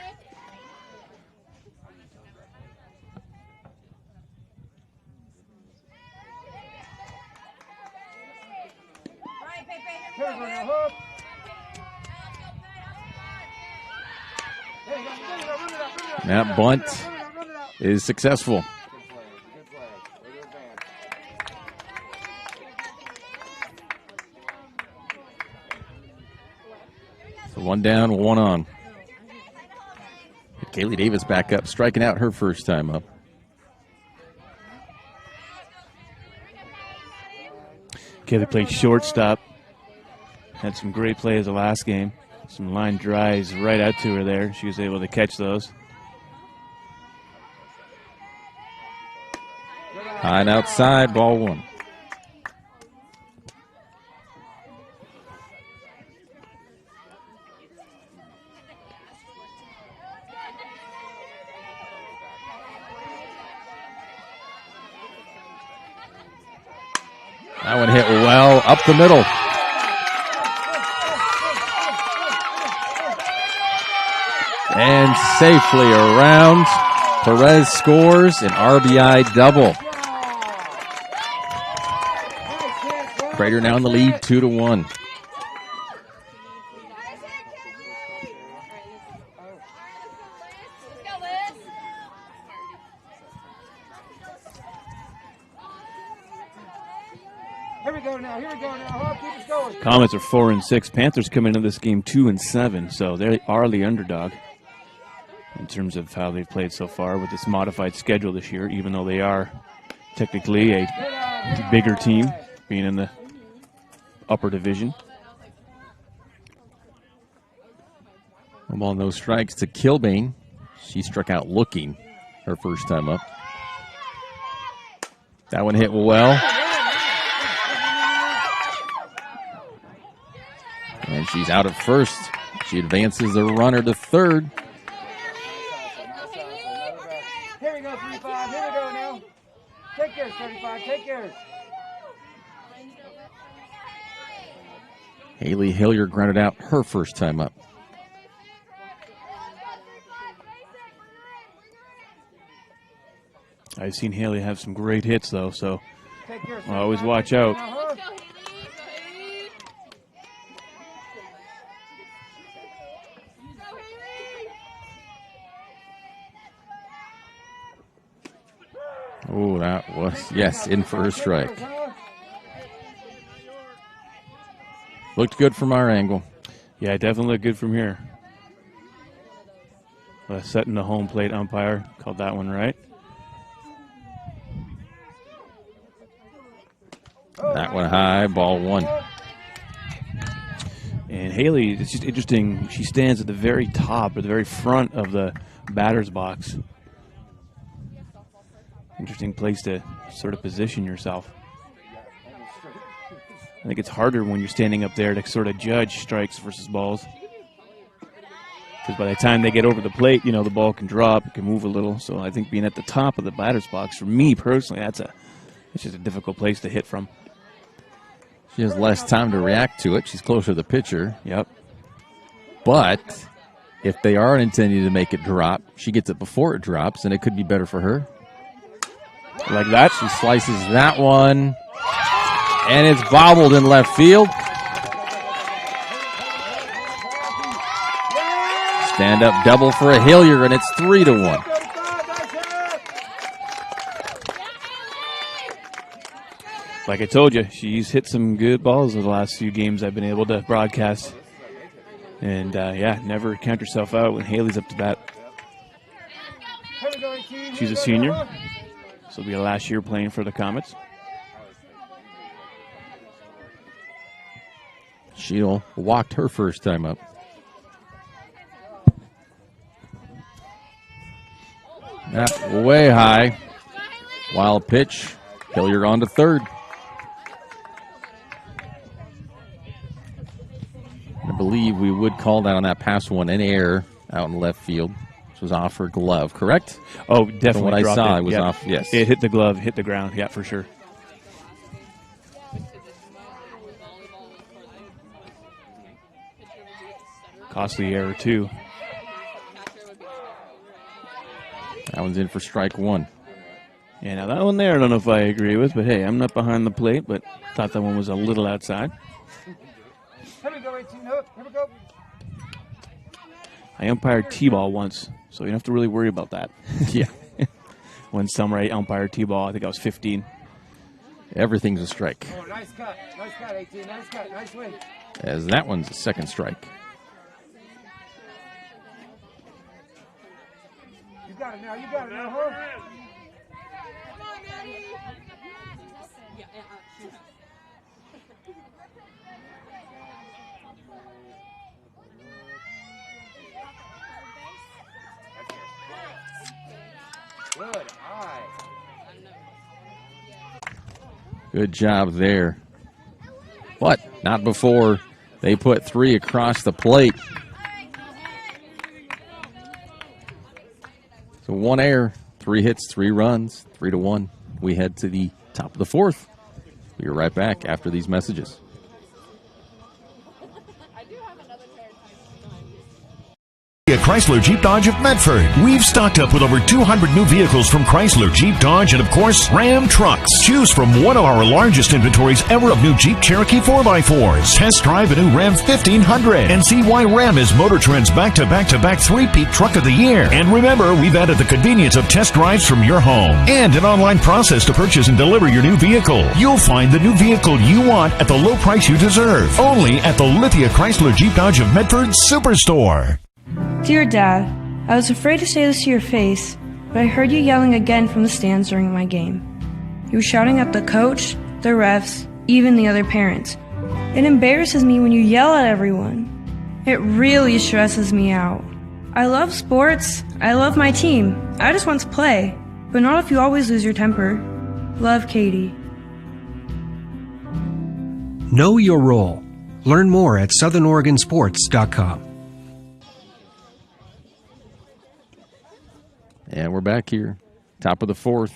Q: All right, Pepe,
P: here we go now, hook.
A: That bunt is successful. So 1 down, 1 on. Kaylee Davis back up, striking out her first time up.
B: Kaylee played shortstop. Had some great plays the last game. Some line drives right out to her there. She was able to catch those.
A: High and outside, ball one. That one hit well up the middle. And safely around. Perez scores an RBI double. Crater now in the lead, 2-1.
P: Here we go now. Hop, keep us going.
B: Comets are 4-6. Panthers come into this game 2-7, so they are the underdog in terms of how they've played so far with this modified schedule this year, even though they are technically a bigger team, being in the upper division.
A: One ball, no strikes to Kilbane. She struck out looking her first time up. That one hit well. And she's out at first. She advances the runner to third.
P: Here we go, 3-5. Here we go now. Take yours, 35. Take yours.
A: Haley Hilliard grounded out her first time up.
B: I've seen Haley have some great hits, though, so I'll always watch out.
A: Oh, that was, yes, in for a strike. Looked good from our angle.
B: Yeah, definitely looked good from here. Setting the home plate umpire called that one right.
A: That one high, ball one.
B: And Haley, it's just interesting. She stands at the very top or the very front of the batter's box. Interesting place to sort of position yourself. I think it's harder when you're standing up there to sort of judge strikes versus balls. Because by the time they get over the plate, the ball can drop, it can move a little. So I think being at the top of the batter's box, for me personally, it's just a difficult place to hit from.
A: She has less time to react to it. She's closer to the pitcher.
B: Yep.
A: But if they are intending to make it drop, she gets it before it drops, and it could be better for her.
B: Like that.
A: She slices that one, and it's bobbled in left field. Stand-up double for a Hilliard, and it's 3-1.
B: Like I told you, she's hit some good balls in the last few games I've been able to broadcast. And, never count herself out when Haley's up to bat. She's a senior. This will be her last year playing for the Comets.
A: She'll walked her first time up. That way high. Wild pitch. Hilliard on to third. I believe we would call that on that pass one in air out in left field. This was off her glove, correct?
B: Oh, definitely.
A: From what I saw, it was
B: yep.
A: off, yes.
B: It hit the glove, hit the ground, yeah, for sure. Costly error, too.
A: That one's in for strike one.
B: Yeah, now that one there I don't know if I agree with, but hey, I'm not behind the plate, but thought that one was a little outside.
P: Here we go, 18 hook. Here we go.
B: I umpired T-ball once, so you don't have to really worry about that.
A: Yeah.
B: When summer I umpired T-ball, I think I was 15.
A: Everything's a strike.
P: Oh, nice cut. Nice cut, 18. Nice cut. Nice win.
A: As that one's a second strike.
P: You got it now. You got it now, huh?
A: Good job there. But not before they put 3 across the plate. So 1 error, 3 hits, 3 runs, 3-1. We head to the top of the 4th. We'll be right back after these messages.
T: Chrysler Jeep Dodge of Medford. We've stocked up with over 200 new vehicles from Chrysler, Jeep Dodge, and of course, Ram trucks. Choose from one of our largest inventories ever of new Jeep Cherokee 4x4s. Test drive a new Ram 1500 and see why Ram is Motor Trend's back-to-back-to-back 3-peat truck of the year. And remember, we've added the convenience of test drives from your home and an online process to purchase and deliver your new vehicle. You'll find the new vehicle you want at the low price you deserve. Only at the Lithia Chrysler Jeep Dodge of Medford Superstore.
U: Dear Dad, I was afraid to say this to your face, but I heard you yelling again from the stands during my game. You were shouting at the coach, the refs, even the other parents. It embarrasses me when you yell at everyone. It really stresses me out. I love sports, I love my team, I just want to play, but not if you always lose your temper. Love, Katie.
J: Know your role. Learn more at southernoregonsports.com.
A: And we're back here, top of the 4th.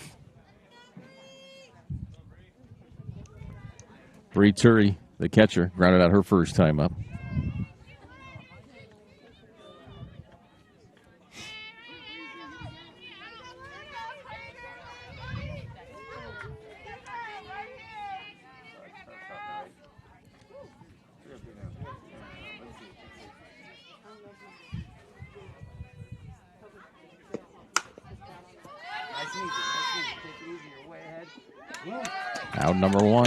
A: Bree Turry, the catcher, grounded out her first time up. Out number 1.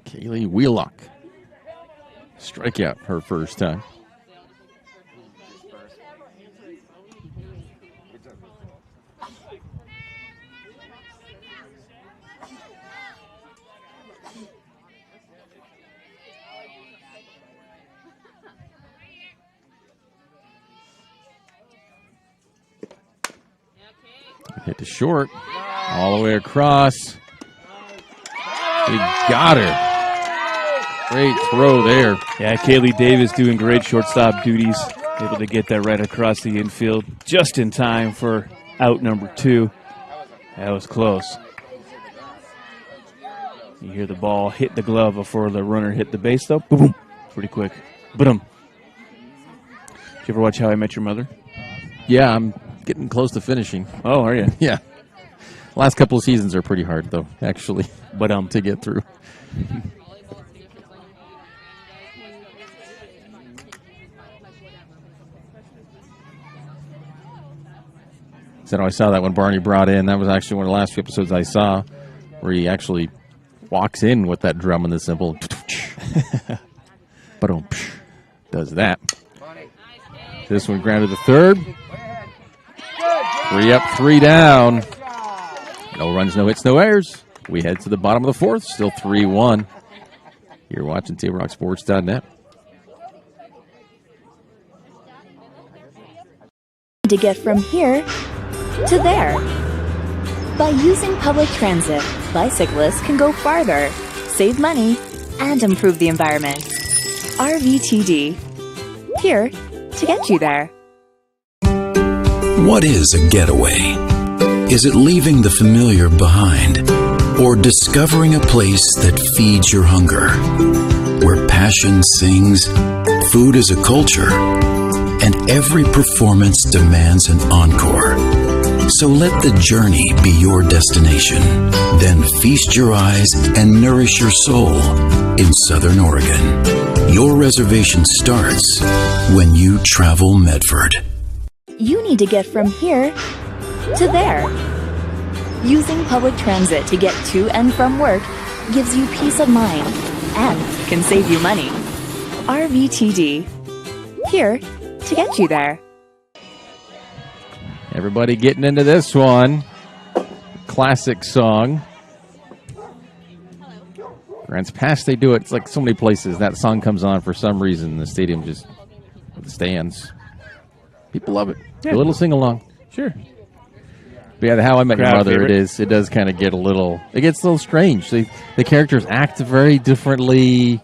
A: Kaylee Wheelock. Strikeout her first time. Hit to short, all the way across. He got her. Great throw there.
B: Yeah, Kaylee Davis doing great shortstop duties. Able to get that right across the infield just in time for out number 2. That was close. You hear the ball hit the glove before the runner hit the base, though. Boom, boom. Pretty quick. Boom. Did you ever watch How I Met Your Mother?
A: Yeah, I'm getting close to finishing.
B: Oh, are you?
A: Yeah. Last couple of seasons are pretty hard, though, actually, but to get through. So I saw that when Barney brought in. That was actually one of the last few episodes I saw where he actually walks in with that drum and the cymbal. Does that. This one grounded to third. 3 up, 3 down. No runs, no hits, no errors. We head to the bottom of the 4th. Still 3-1. You're watching TableRockSports.net.
D: To get from here to there. By using public transit, bicyclists can go farther, save money, and improve the environment. RVTD. Here to get you there.
K: What is a getaway? Is it leaving the familiar behind? Or discovering a place that feeds your hunger? Where passion sings, food is a culture, and every performance demands an encore. So let the journey be your destination. Then feast your eyes and nourish your soul in Southern Oregon. Your reservation starts when you travel Medford.
D: You need to get from here to there. Using public transit to get to and from work gives you peace of mind and can save you money. RVTD. Here to get you there.
A: Everybody getting into this one. Classic song. Grants Pass, they do it. It's like so many places. That song comes on for some reason. The stadium just stands. People love it.
B: Yeah.
A: A little sing-along.
B: Sure.
A: But yeah, the How I Met Your
B: Crowd
A: Mother,
B: favorite.
A: it does kind of get a little strange. The characters act very differently.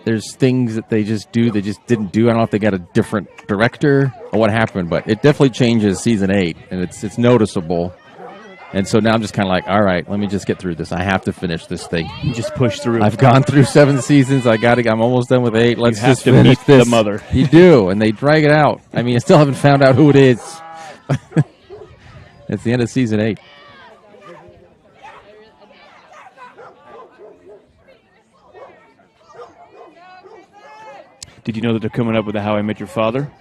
A: There's things that they just do, they just didn't do. I don't know if they got a different director or what happened, but it definitely changes season 8, and it's noticeable. And so now I'm just kind of like, all right, let me just get through this. I have to finish this thing.
B: You just push through.
A: I've gone through 7 seasons. I'm almost done with 8. Let's
B: have
A: just
B: to
A: finish
B: meet
A: this.
B: the mother.
A: You do, and they drag it out. I mean, I still haven't found out who it is. It's the end of season 8.
B: Did you know that they're coming up with a How I Met Your Father?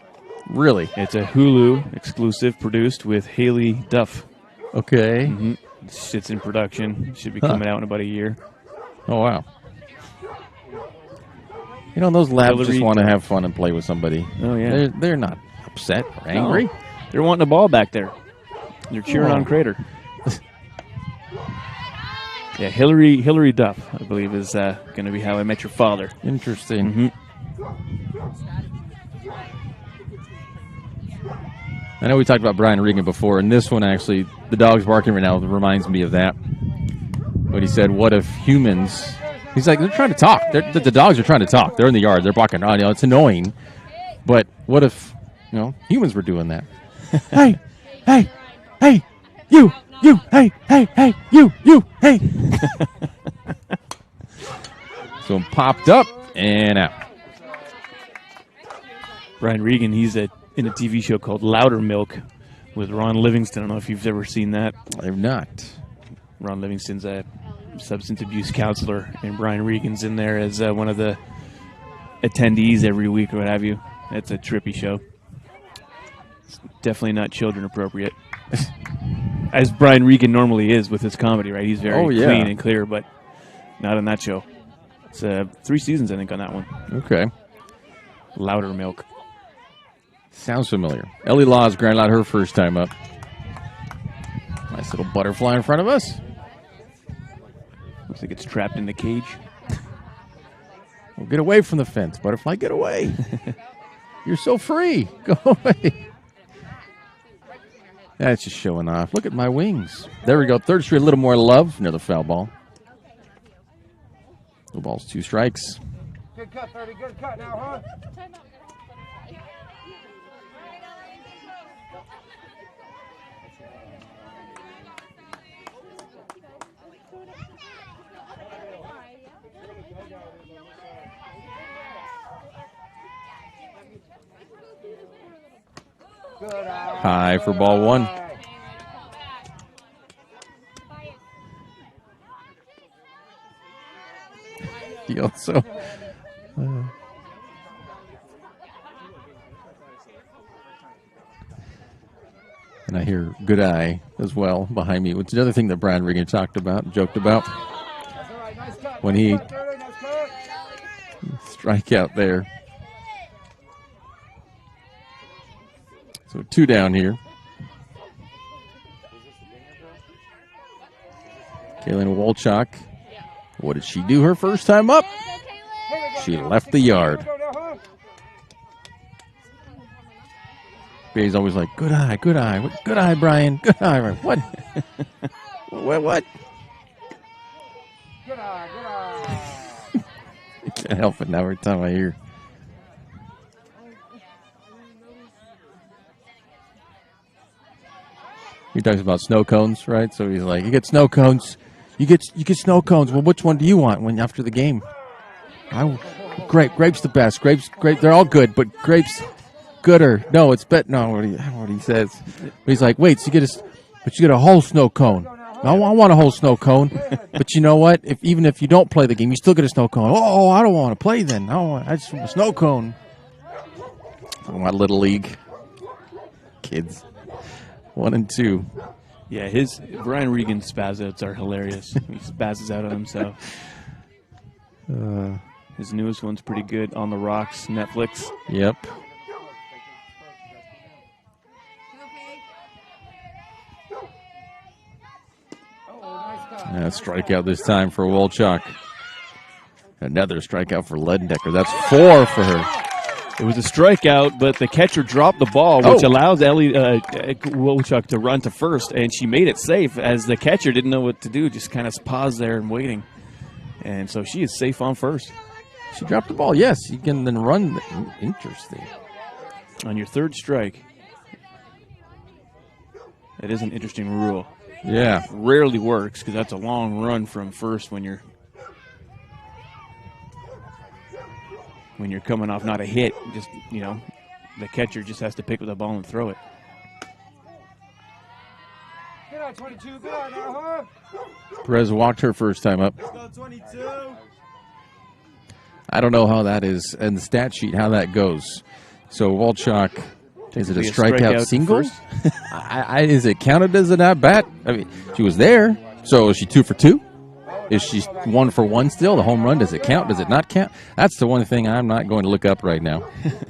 A: Really?
B: It's a Hulu exclusive produced with Haley Duff.
A: Okay.
B: Mm-hmm. It's in production. Should be coming out in about a year.
A: Oh, wow. You know, those labs just want to have fun and play with somebody.
B: Oh, yeah.
A: They're not upset or angry.
B: No. They're wanting a ball back there. They're cheering on Crater. Yeah, Hillary Duff, I believe, is going to be How I Met Your Father.
A: Interesting.
B: Mm-hmm.
A: I know we talked about Brian Regan before, and this one actually, the dog's barking right now reminds me of that. When he said, what if humans... He's like, they're trying to talk. The dogs are trying to talk. They're in the yard. They're barking. Oh, it's annoying. But what if, humans were doing that? Hey, hey, hey, you, hey, hey, hey, you, hey. So it popped up and out.
B: Brian Regan, he's in a TV show called Louder Milk with Ron Livingston. I don't know if you've ever seen that.
A: I have not.
B: Ron Livingston's a substance abuse counselor, and Brian Regan's in there as one of the attendees every week or what have you. It's a trippy show. It's definitely not children appropriate. As Brian Regan normally is with his comedy, right? He's very clean and clear, but not on that show. It's 3 seasons, I think, on that one.
A: Okay.
B: Louder Milk.
A: Sounds familiar. Ellie Laws grounded out her first time up. Nice little butterfly in front of us.
B: Looks like it's trapped in the cage.
A: Well, get away from the fence, butterfly. Get away. You're so free. Go away. That's just showing off. Look at my wings. There we go. 3rd Street, a little more love. Another foul ball. The ball's 2 strikes.
P: Good cut, 30. Good cut now, huh?
A: High for ball 1. He also... and I hear good eye as well behind me, which is another thing that Brian Regan joked about. When he strike out there. So 2 down here. Kaylin Wolchok. What did she do her first time up? She left the yard. Bay's always like, good eye, good eye. Good eye, Brian. Good eye. What? What?
P: Good eye, good eye.
A: I can't help it now every time I hear. He talks about snow cones, right? So he's like, you get snow cones. You get snow cones. Well, which one do you want when after the game? Grape's the best. Grape. They're all good, but grapes gooder. No, it's bet. No, what he says. But he's like, wait, so you get a whole snow cone. I want a whole snow cone, but you know what? Even if you don't play the game, you still get a snow cone. Oh, I don't want to play then. No, I just want a snow cone. Talking about Little League kids. 1 and 2.
B: Yeah, Brian Regan spaz outs are hilarious. He spazzes out on himself. His newest one's pretty good. On the Rocks, Netflix.
A: Yep. Strikeout this time for Wolchok. Another strikeout for Ledendecker. That's 4 for her.
B: It was a strikeout, but the catcher dropped the ball, which allows Ellie Wochuk to run to first, and she made it safe as the catcher didn't know what to do, just kind of paused there and waiting. And so she is safe on first.
A: She dropped the ball, yes. You can then run. Interesting.
B: On your third strike. That is an interesting rule.
A: Yeah.
B: Rarely works because that's a long run from first when you're coming off not a hit. Just, the catcher just has to pick up the ball and throw it.
P: Get on 22. Get on now, huh?
A: Perez walked her first time up.
P: Let's go 22.
A: I don't know how that is, and the stat sheet, how that goes. So Walchuk, is it a strikeout single? Is it counted as an at-bat? I mean, she was there, so is she 2 for 2? Is she 1 for 1 still? The home run, does it count? Does it not count? That's the one thing I'm not going to look up right now.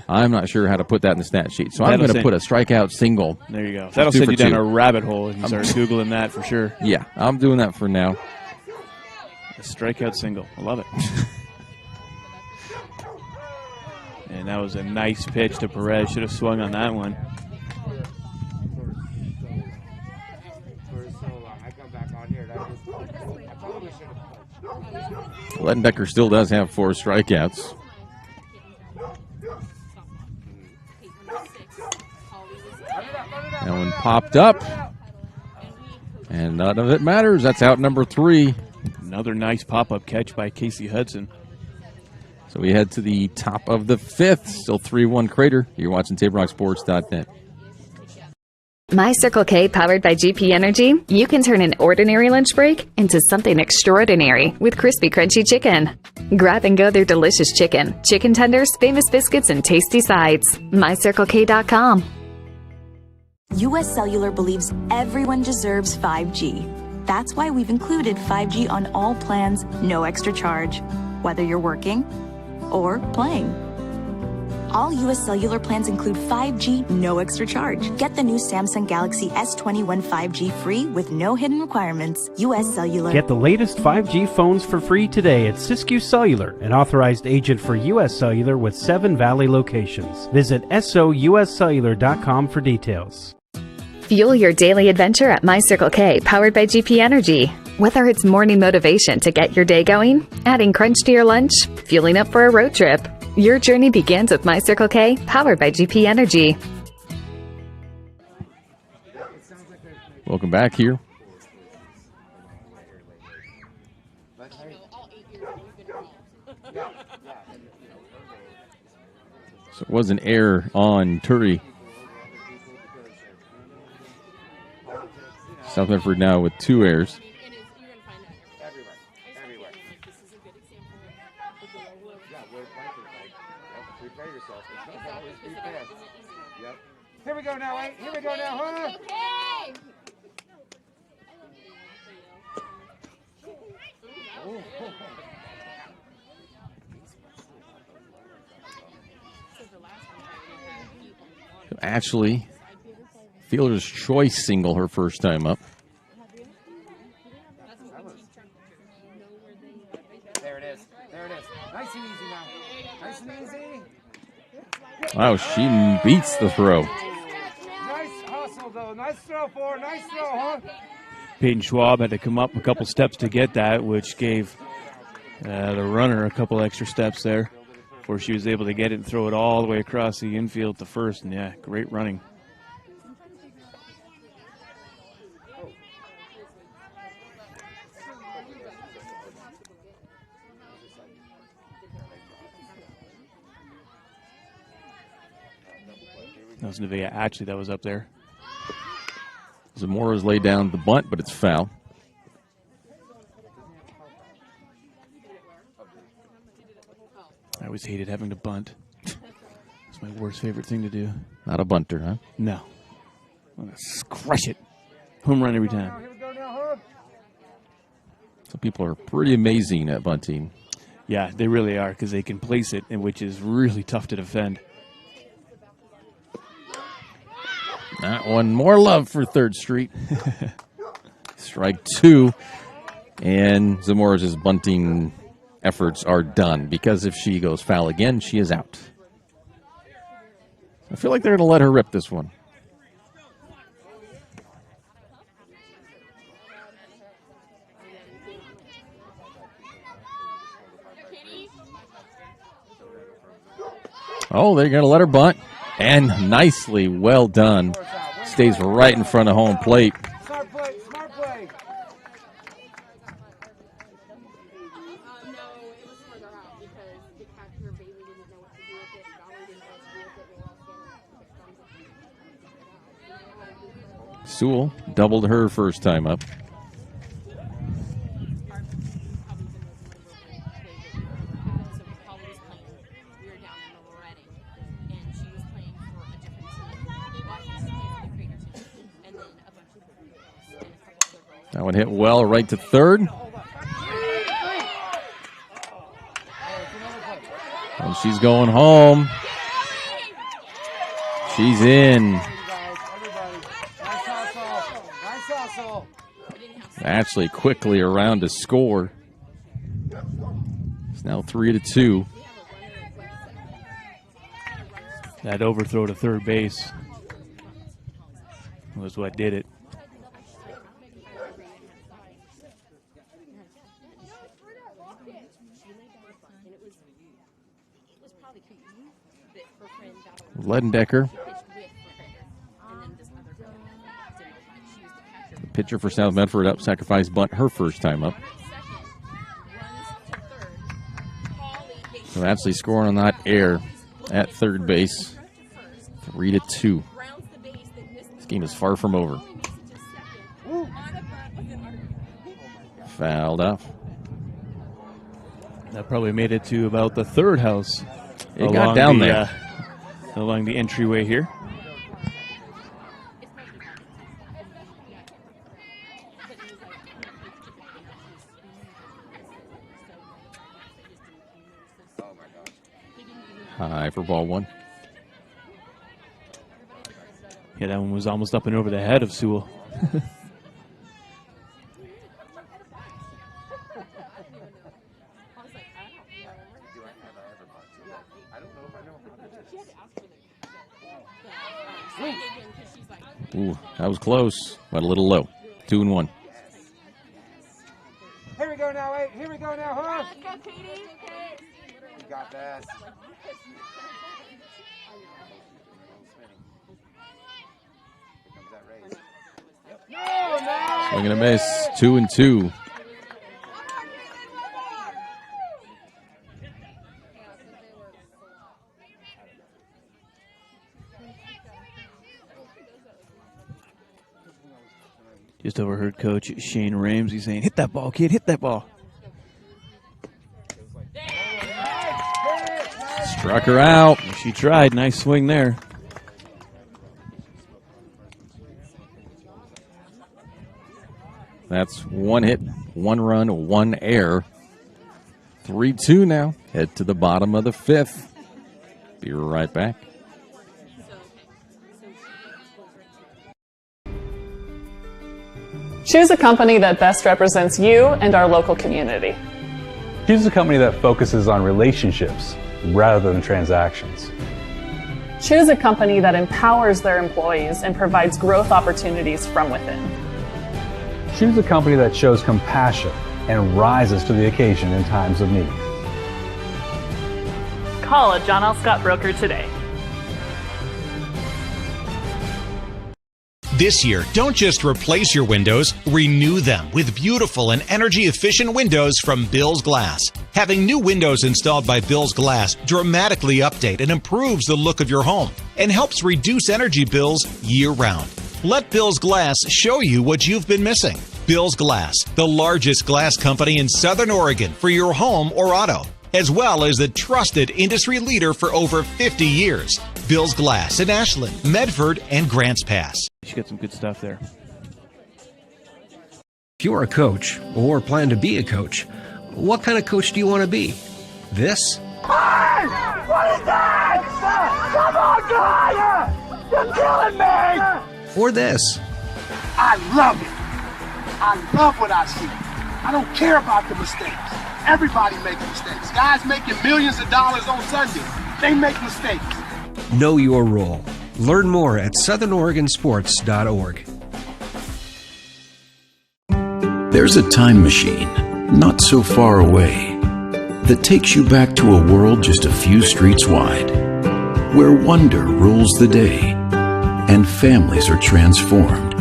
A: I'm not sure how to put that in the stat sheet. So I'm going to put a strikeout single.
B: There you go. That'll send you down a rabbit hole if you start Googling that for sure.
A: Yeah, I'm doing that for now.
B: A strikeout single. I love it. And that was a nice pitch to Perez. Should have swung on that one.
A: Ledendecker still does have 4 strikeouts. That one popped up. And none of it matters. That's out number 3.
B: Another nice pop-up catch by Casey Hudson.
A: So we head to the top of the 5th. Still 3-1 Crater. You're watching TableRockSports.net.
C: My Circle K, powered by GP Energy, you can turn an ordinary lunch break into something extraordinary with crispy, crunchy chicken. Grab and go their delicious chicken, chicken tenders, famous biscuits, and tasty sides. MyCircleK.com.
D: US Cellular believes everyone deserves 5G. That's why we've included 5G on all plans, no extra charge, whether you're working or playing. All US Cellular plans include 5G, no extra charge. Get the new Samsung Galaxy S21 5G free with no hidden requirements. US Cellular.
E: Get the latest 5G phones for free today at Siskiyou Cellular, an authorized agent for US Cellular with 7 Valley locations. Visit souscellular.com for details.
C: Fuel your daily adventure at My Circle K, powered by GP Energy. Whether it's morning motivation to get your day going, adding crunch to your lunch, fueling up for a road trip, your journey begins with My Circle K, powered by GP Energy.
A: Welcome back here. So it was an error on Turi. South Medford now with 2 errors.
P: Here we go now, eh? Here we go now, huh?
Q: Okay.
A: Ashley, fielder's choice single her first time up.
P: There it is. There it is. Nice and easy now. Nice and easy.
A: Wow, she beats the throw.
P: Nice hustle, though. Nice throw, Ford. Nice throw, huh?
B: Peyton Schwab had to come up a couple steps to get that, which gave the runner a couple extra steps there before she was able to get it and throw it all the way across the infield to first. And, yeah, great running. That was Nevaeh Ashley that was up there.
A: Zamora's laid down the bunt, but it's foul.
B: I always hated having to bunt. It's my worst favorite thing to do.
A: Not a bunter, huh?
B: No. I'm going to crush it. Home run every time.
A: Some people are pretty amazing at bunting.
B: Yeah, they really are, because they can place it, which is really tough to defend.
A: That one, more love for 3rd Street. Strike 2. And Zamora's just bunting efforts are done, because if she goes foul again, she is out. I feel like they're going to let her rip this one. Oh, they're going to let her bunt. And nicely, well done. Stays right in front of home plate.
P: Smart play, smart play.
A: Sewell doubled her first time up. That one hit well right to third. And she's going home. She's in. Ashley quickly around to score. It's now 3-2.
B: That overthrow to third base was what did it.
A: Ledendecker, the pitcher for South Medford, up sacrifice bunt her first time up. So Ashley scoring on that air at third base. 3-2. This game is far from over. Fouled off.
B: That probably made it to about the third house.
A: It got down there.
B: Along the entryway here.
A: High for ball one.
B: Yeah, that one was almost up and over the head of Sewell.
A: Ooh, that was close, but a little low. 2-1.
P: Here we go now, wait. Here we go now, huh? Let's go, Katie. You got that.
A: Swing and a miss. 2-2.
B: Just overheard Coach Shane Ramsey saying, "Hit that ball, kid, hit that ball."
A: Struck her out.
B: She tried. Nice swing there.
A: That's one hit, one run, one error. 3-2 now. Head to the bottom of the fifth. Be right back.
F: Choose a company that best represents you and our local community.
G: Choose a company that focuses on relationships rather than transactions.
F: Choose a company that empowers their employees and provides growth opportunities from within.
G: Choose a company that shows compassion and rises to the occasion in times of need.
L: Call a John L. Scott broker today.
H: This year, don't just replace your windows, renew them with beautiful and energy-efficient windows from Bill's Glass. Having new windows installed by Bill's Glass dramatically update and improves the look of your home and helps reduce energy bills year-round. Let Bill's Glass show you what you've been missing. Bill's Glass, the largest glass company in Southern Oregon for your home or auto, as well as the trusted industry leader for over 50 years. Bill's Glass in Ashland, Medford, and Grants Pass.
B: She got some good stuff there.
J: If you're a coach or plan to be a coach, what kind of coach do you want to be? This?
P: Hey! What is that? Come on, God! You're killing me!
J: Or this?
I: I love it. I love what I see. I don't care about the mistakes. Everybody makes mistakes. Guys making millions of dollars on Sunday, they make mistakes.
J: Know your role. Learn more at southernoregonsports.org.
K: There's a time machine, not so far away, that takes you back to a world just a few streets wide, where wonder rules the day, and families are transformed,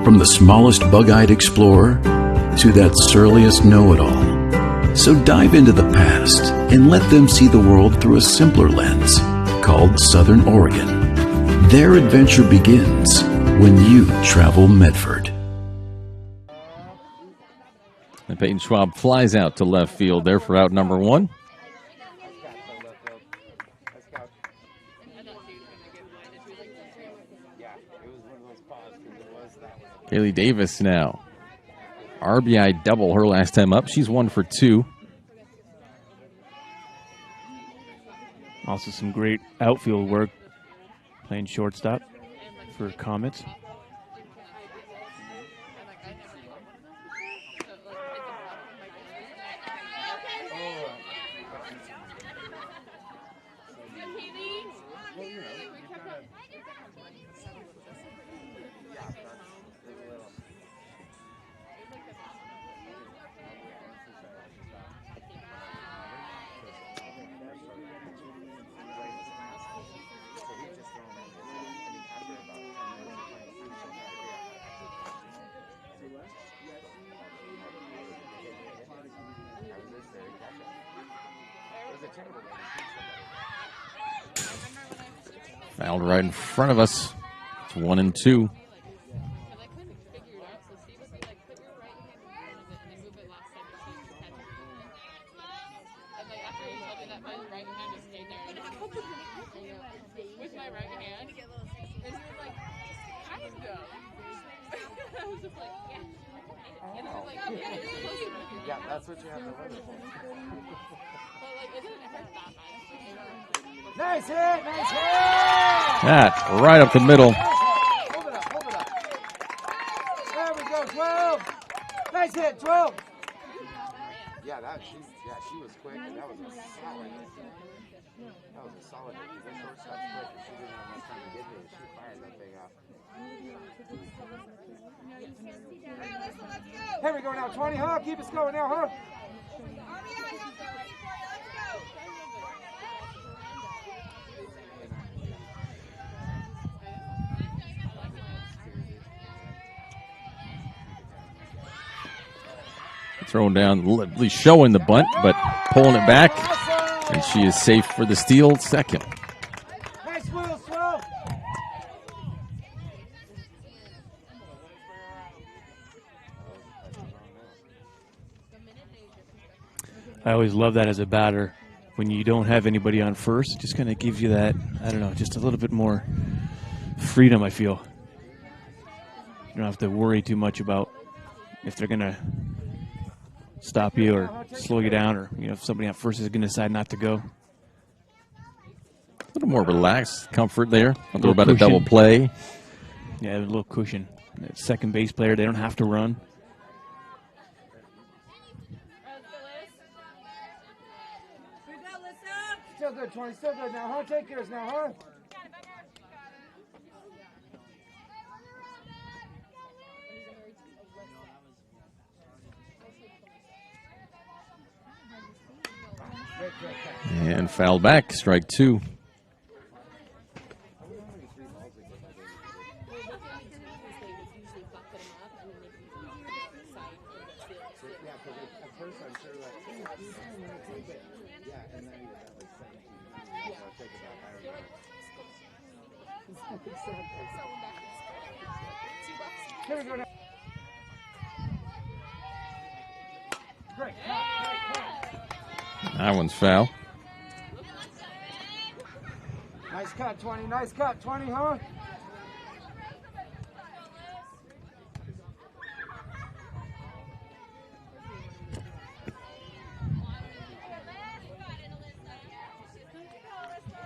K: from the smallest bug-eyed explorer to that surliest know-it-all. So dive into the past and let them see the world through a simpler lens, called Southern Oregon. Their adventure begins when you travel Medford.
A: And Peyton Schwab flies out to left field there for out number 1. Kaylee Davis now. RBI double her last time up. She's 1 for 2.
B: Also some great outfield work playing shortstop for Comets.
A: Fouled right in front of us. It's 1-2.
V: Yeah, that's what you have to learn. Nice hit! Nice hit!
A: That right up the middle.
V: Hold it up, hold it up. There we go, 12. Nice hit, 12. Yeah, she was quick, and that was a solid hit. That was a solid hit, because that shortstop's quick, and she didn't have enough time to get there. She fired that thing off. Here we go now, 20, huh? Keep us going now, huh?
A: Thrown down, at least showing the bunt, but pulling it back. And she is safe for the steal, second.
V: Nice wheel, swell.
B: I always love that as a batter. When you don't have anybody on first, it just kind of gives you that, I don't know, just a little bit more freedom, I feel. You don't have to worry too much about if they're going to stop you or slow you down, or if somebody on first is going to decide not to go.
A: A little more relaxed comfort there. A little bit of double play.
B: Yeah, a little cushion. That second base player, they don't have to run.
V: Still good, 20, still good now, huh? Take yours now, huh?
A: And foul back, strike 2.
V: Here we go now. Great.
A: That one's foul.
V: Nice cut, 20. Nice cut, 20, huh?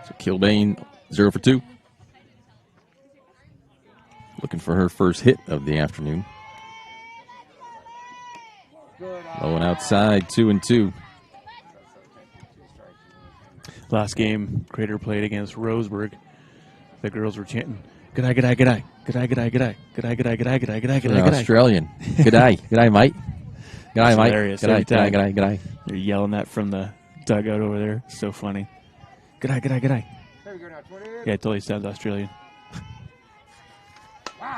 A: So Kilbane, 0 for 2. Looking for her first hit of the afternoon. Low and outside, 2-2.
B: Last game, Crater played against Roseburg. The girls were chanting, "G'day, g'day, g'day, g'day, g'day, g'day, g'day, g'day, g'day, g'day, g'day, g'day, g'day."
A: Australian. G'day, g'day, mate. G'day, mate.
B: Hilarious.
A: G'day, g'day, g'day, g'day.
B: They're yelling that from the dugout over there. So funny. G'day, g'day, g'day. Yeah, it totally sounds Australian.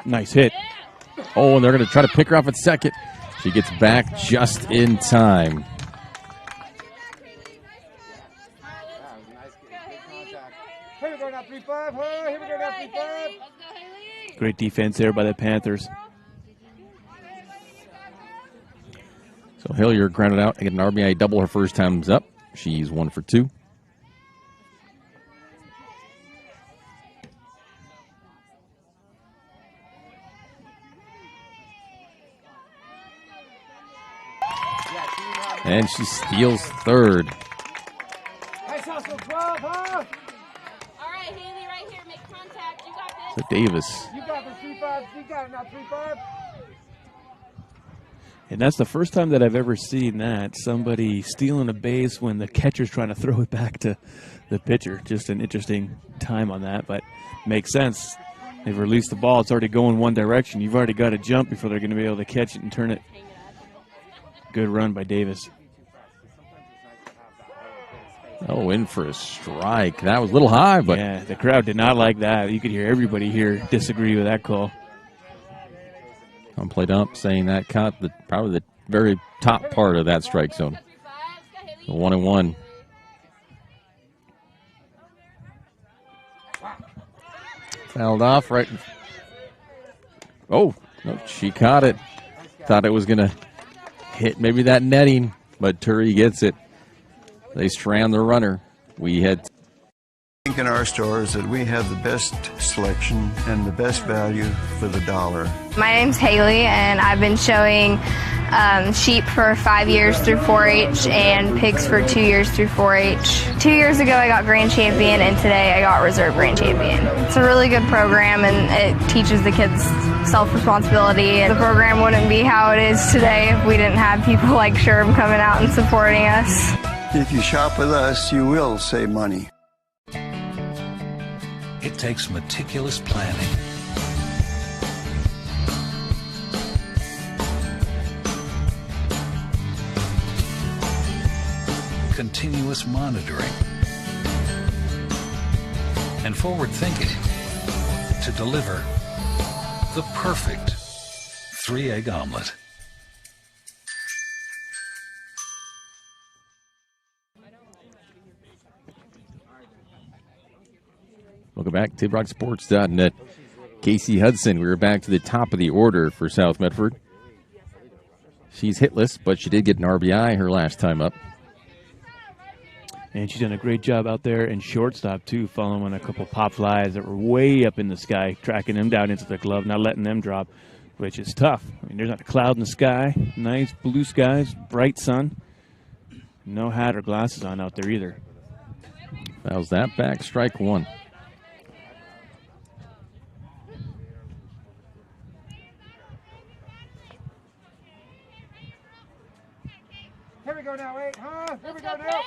B: Nice hit.
A: Oh, and they're going to try to pick her off at second. She gets back just in time.
V: Here we go now, 3-5. Here we go now, 3-5.
B: Great defense there by the Panthers.
A: So Hilliard grounded out and get an RBI double her first time's up. She's 1 for 2. And she steals third.
V: Nice hustle, 12, huh?
Q: All right, Haley, right here. Make contact. You got this.
A: So Davis.
V: You got this, 3-5. You got it now, 3-5.
B: And that's the first time that I've ever seen that. Somebody stealing a base when the catcher's trying to throw it back to the pitcher. Just an interesting time on that, but makes sense. They've released the ball. It's already going one direction. You've already got to jump before they're going to be able to catch it and turn it. Good run by Davis.
A: Oh, in for a strike. That was a little high, but...
B: Yeah, the crowd did not like that. You could hear everybody here disagree with that call.
A: On play dump saying that caught probably the very top part of that strike zone. 1-1. Fouled off right. Oh, no, she caught it. Thought it was going to hit maybe that netting, but Turi gets it. They strand the runner. We had...
M: I think in our stores that we have the best selection and the best value for the dollar.
N: My name's Haley, and I've been showing sheep for 5 years through 4-H and pigs for 2 years through 4-H. 2 years ago I got grand champion, and today I got reserve grand champion. It's a really good program, and it teaches the kids self-responsibility. And the program wouldn't be how it is today if we didn't have people like Sherb coming out and supporting us.
M: If you shop with us, you will save money.
O: It takes meticulous planning, continuous monitoring, and forward thinking to deliver the perfect 3-egg omelet.
A: Welcome back to TidRockSports.net. Casey Hudson, we were back to the top of the order for South Medford. She's hitless, but she did get an RBI her last time up.
B: And she's done a great job out there in shortstop, too, following a couple pop flies that were way up in the sky, tracking them down into the glove, not letting them drop, which is tough. I mean, there's not a cloud in the sky. Nice blue skies, bright sun. No hat or glasses on out there either.
A: Fouls that back, strike one.
V: Here we go now, 8, huh? Here we go now.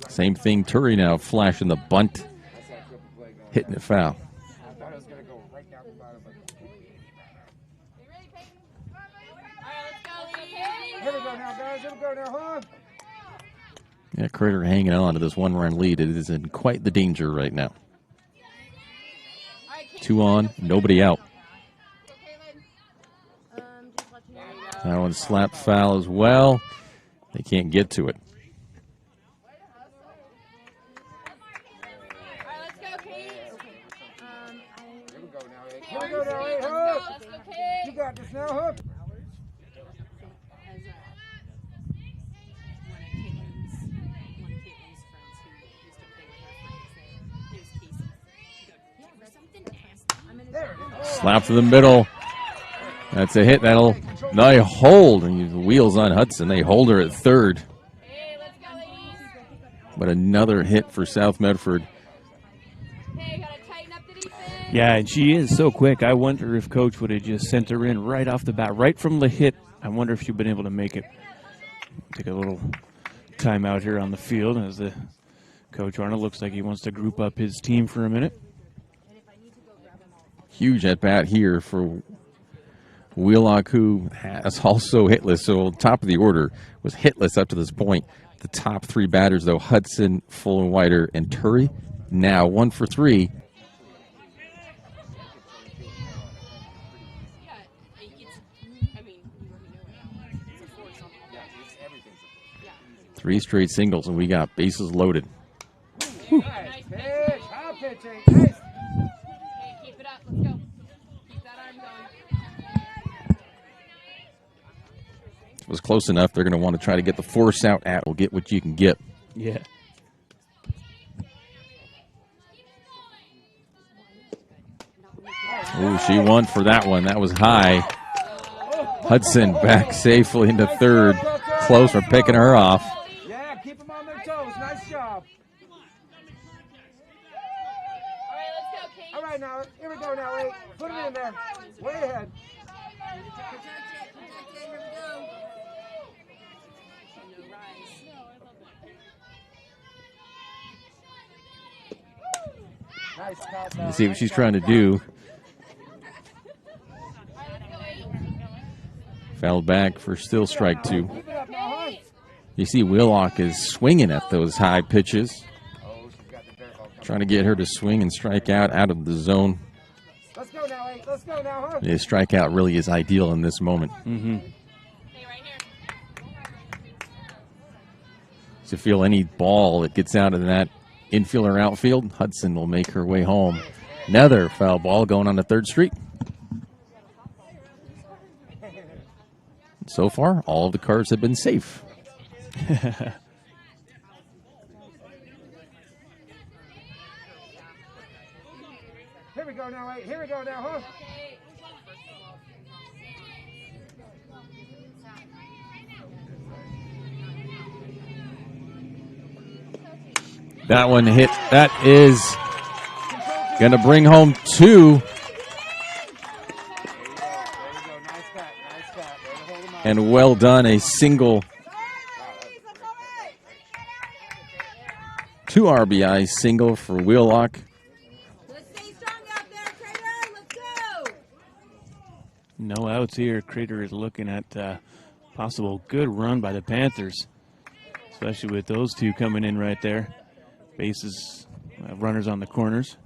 A: Same thing, Turi now flashing the bunt, hitting it foul.
V: I thought it was going to go right down the bottom, but... Here we go now, guys. Here we go now, huh?
A: Yeah, Crater hanging on to this one-run lead. It is in quite the danger right now. 2 on, nobody out. That one slap foul as well. They can't get to it.
V: Here we go now, 8, huh? You got this now, huh?
A: Slap to the middle. That's a hit. They hold. And the wheels on Hudson. They hold her at third. But another hit for South Medford.
B: Yeah, and she is so quick. I wonder if Coach would have just sent her in right off the bat, right from the hit. I wonder if she'd been able to make it. Take a little time out here on the field as the Coach Arnold looks like he wants to group up his team for a minute.
A: Huge at bat here for Wheelock, who has also hitless. So top of the order was hitless up to this point. The top three batters, though, Hudson, Fullenwider, and Turry. Now 1 for 3. Three straight singles, and we got bases loaded.
V: Nice pitch. High pitching. Nice.
Q: Hey, keep it up. Let's go. Keep that arm going.
A: It was close enough. They're going to want to try to get the force out at. We'll get what you can get.
B: Yeah.
A: Oh, she won for that one. That was high. Hudson back safely into third. Close for picking her off.
V: Yeah, keep them on their toes. Nice job. All right, now, here we go now. Wait. Put it in there. Way ahead. Nice pass.
A: Let's see what she's trying to do. Fouled back for still strike 2. You see Wheelock is swinging at those high pitches. Trying to get her to swing and strike out of the zone.
V: Let's go now, Eight. Let's go now, huh?
A: Yeah, strikeout really is ideal in this moment. To feel any ball that gets out of that infield or outfield, Hudson will make her way home. Another foul ball going on to Third Street. So far, all of the cards have been safe.
V: Here we go now, Eight. Here we go now, huh?
A: That one hit. That is going to bring home 2. And well done, a single. 2 RBI single for Wheelock.
B: No outs here. Crater is looking at possible good run by the Panthers, especially with those two coming in right there. Bases, runners on the corners.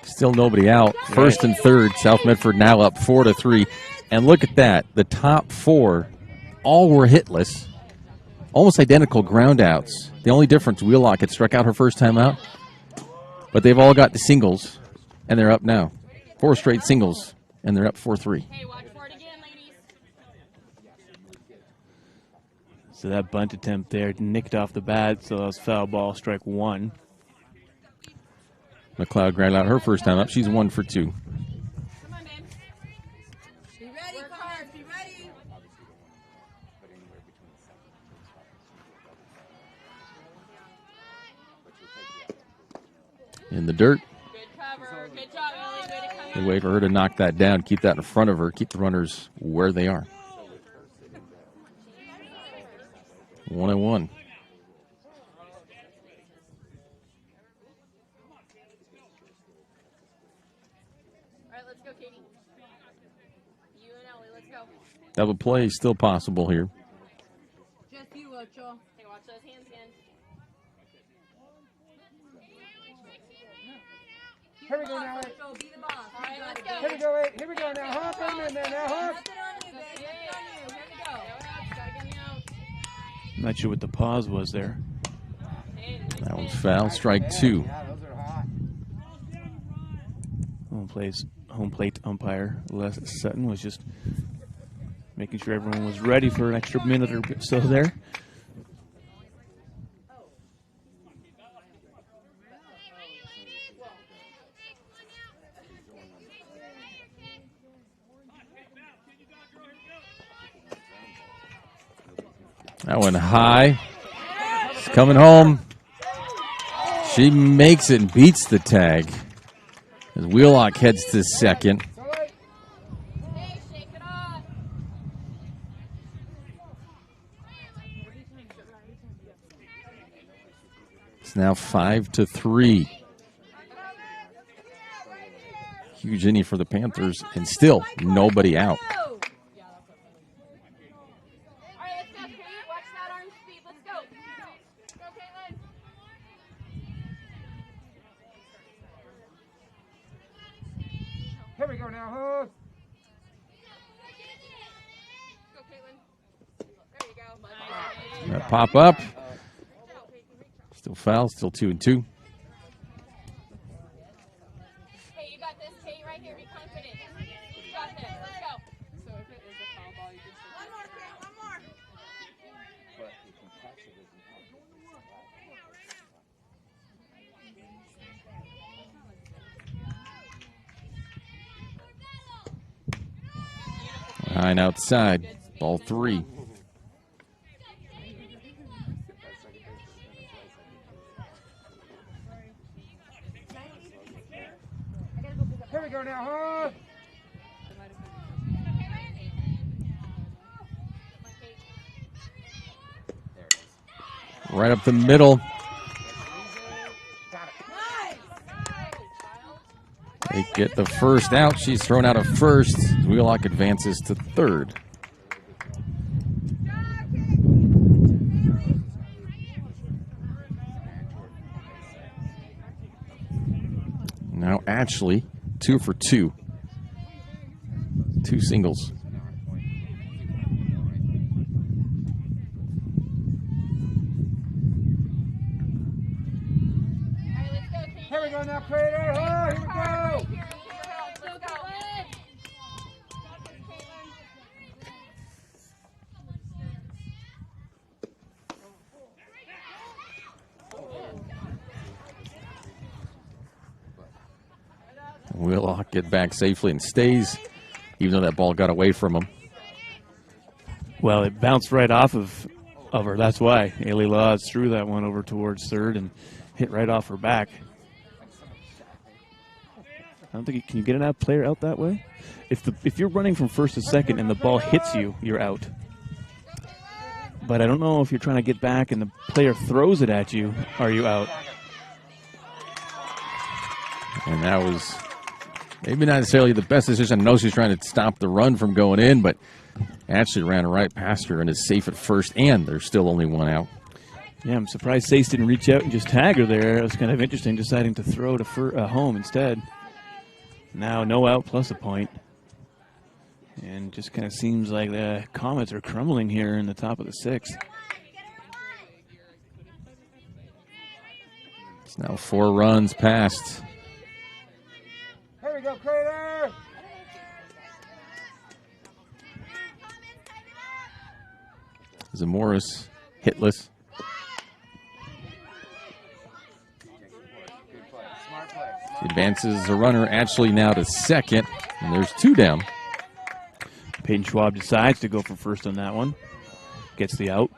A: Still nobody out. First and third. South Medford now up 4-3. And look at that. The top 4 all were hitless. Almost identical ground outs. The only difference, Wheelock had struck out her first time out. But they've all got the singles, and they're up now. 4 straight singles, and they're up 4-3.
B: So that bunt attempt there nicked off the bat, so that was foul ball, strike 1.
A: McLeod grounded out her first time up. She's 1 for 2.
Q: Be ready, Cars. Be ready.
A: In the dirt.
Q: Good cover. Good job, Ellie. Way to come
A: Good way for her to knock that down, keep that in front of her, keep the runners where they are. 1-1.
Q: All right, let's go, Katie. You and Ellie, let's go.
A: Double play is still possible here.
Q: Just you, Ocho. Hey, watch those hands again.
V: Here we go now, Eight.
Q: Be the boss. All right, let's go.
V: Here we go, Eight. Here we go now, huh? Put them in there now, huh?
Q: Nothing on you, babe. Nothing on you. Here we go. Gotta get me out.
B: Not sure what the pause was there.
A: That one's foul. Strike 2.
B: Home plate umpire Les Sutton was just making sure everyone was ready for an extra minute or so there.
A: That one high. It's coming home. She makes it and beats the tag as Wheelock heads to second. It's now 5-3. Huge inning for the Panthers, and still nobody out.
V: Here we go now, huh?
A: That pop up. Still foul, still 2-2.
Q: Hey, you got this. Kate, right here. Be confident. You got this. Let's go. So if it is a foul ball, you can still... One more, Kate. One more.
A: Line outside. Ball 3.
V: Here we go now, huh?
A: Right up the middle. They get the first out. She's thrown out of first. Wheelock advances to third. Now Ashley, 2 for 2. 2 singles.
V: Here we go now, Crater. Oh, here we go.
A: Wheelock get back safely and stays, even though that ball got away from him.
B: Well, it bounced right off of her. That's why Ailey Laws threw that one over towards third and hit right off her back. I don't think can you get an player out that way? If you're running from first to second and the ball hits you, you're out. But I don't know if you're trying to get back and the player throws it at you, are you out?
A: And that was maybe not necessarily the best decision. I know she's trying to stop the run from going in, but actually ran right past her and is safe at first, and there's still only one out.
B: Yeah, I'm surprised Sace didn't reach out and just tag her there. It was kind of interesting, deciding to throw to home instead. Now no out plus a point. And just kind of seems like the Comets are crumbling here in the top of the 6th.
A: It's now 4 runs past.
V: Here we go, Crater.
A: Zamoris hitless. She advances a runner actually now to second, and there's 2 down.
B: Peyton Schwab decides to go for first on that one. Gets the out.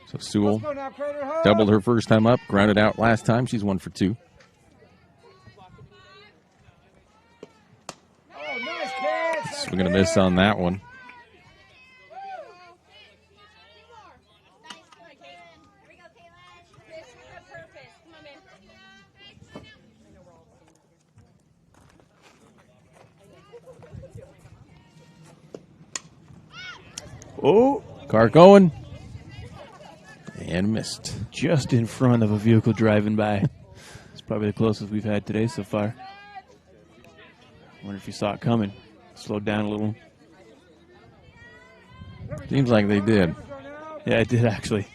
A: So Sewell doubled her first time up, grounded out last time. She's 1 for 2. Swing and a miss on that one.
B: Oh,
A: car going. And missed.
B: Just in front of a vehicle driving by. It's probably the closest we've had today so far. Wonder if you saw it coming. Slowed down a little.
A: Seems like they did.
B: Yeah, it did actually.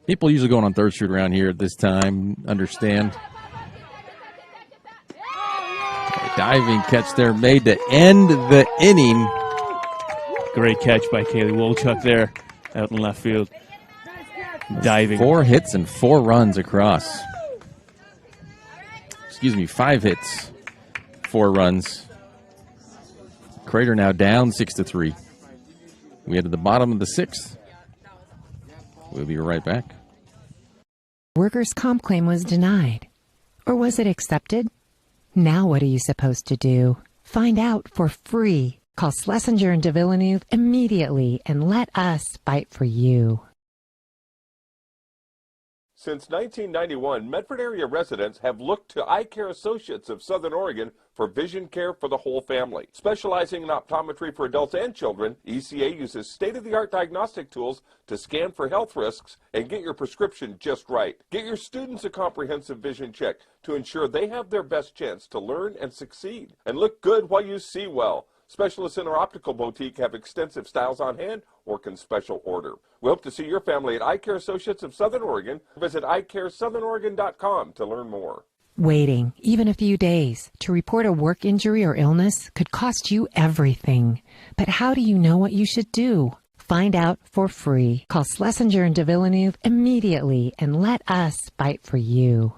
A: People usually going on 3rd Street around here at this time understand. A diving catch there made to end the inning.
B: Great catch by Kaylee Wolchuk there out in left field. Diving.
A: 4 hits and 4 runs across. Excuse me, 5 hits, 4 runs. Crater now down 6-3. We head to the bottom of the 6th. We'll be right back.
R: Workers' comp claim was denied. Or was it accepted? Now what are you supposed to do? Find out for free. Call Schlesinger and de Villeneuve immediately and let us fight for you.
S: Since 1991, Medford area residents have looked to Eye Care Associates of Southern Oregon for vision care for the whole family. Specializing in optometry for adults and children, ECA uses state-of-the-art diagnostic tools to scan for health risks and get your prescription just right. Get your students a comprehensive vision check to ensure they have their best chance to learn and succeed. And look good while you see well. Specialists in our optical boutique have extensive styles on hand or can special order. We hope to see your family at Eye Care Associates of Southern Oregon. Visit eyecaresouthern.oregon.com to learn more.
R: Waiting, even a few days, to report a work injury or illness could cost you everything. But how do you know what you should do? Find out for free. Call Schlesinger and de Villeneuve immediately and let us fight for you.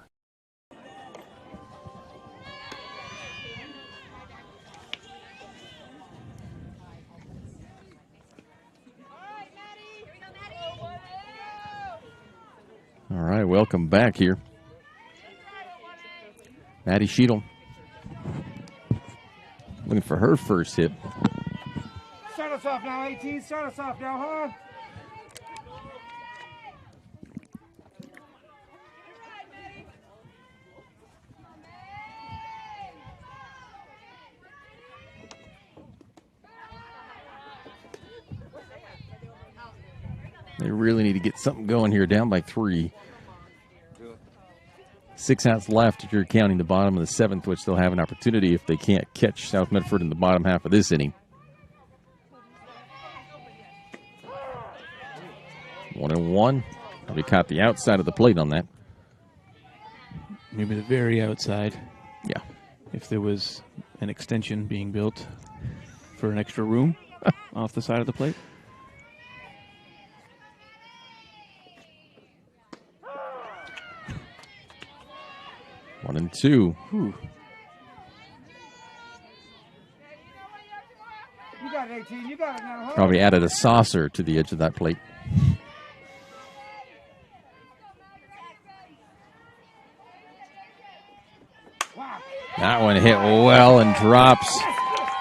A: All right, welcome back here. Maddie Sheedle looking for her first hit.
V: Start us off now, 18. Start us off now, huh?
A: They really need to get something going here, down by 3. 6 outs left if you're counting the bottom of the 7th, which they'll have an opportunity if they can't catch South Medford in the bottom half of this inning. 1-1. We caught the outside of the plate on that.
B: Maybe the very outside.
A: Yeah.
B: If there was an extension being built for an extra room off the side of the plate.
A: One and two.
V: You got it, 18. You got it now, huh?
A: Probably added a saucer to the edge of that plate. That one hit well and drops.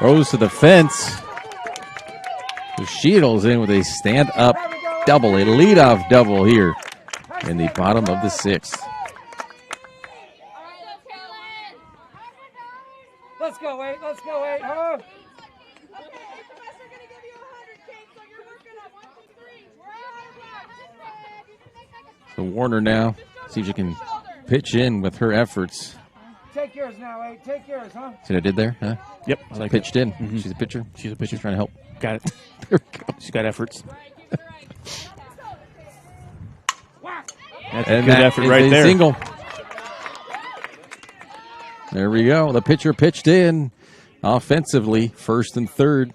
A: Goes to the fence. So Sheedle's in with a stand-up double, a leadoff double here in the bottom of the 6th.
V: Let's go, 8. Let's go, 8, huh?
A: So Warner now, see if she can pitch in with her efforts.
V: Take yours now, 8. Take yours, huh?
A: See what I did there? Huh?
B: Yep.
A: I like pitched in. Mm-hmm. She's a pitcher.
B: She's a pitcher.
A: She's trying to help.
B: Got it.
A: There we go.
B: She's got efforts. That's
A: and
B: a good effort right there.
A: Single. There we go. The pitcher pitched in offensively, 1st and 3rd.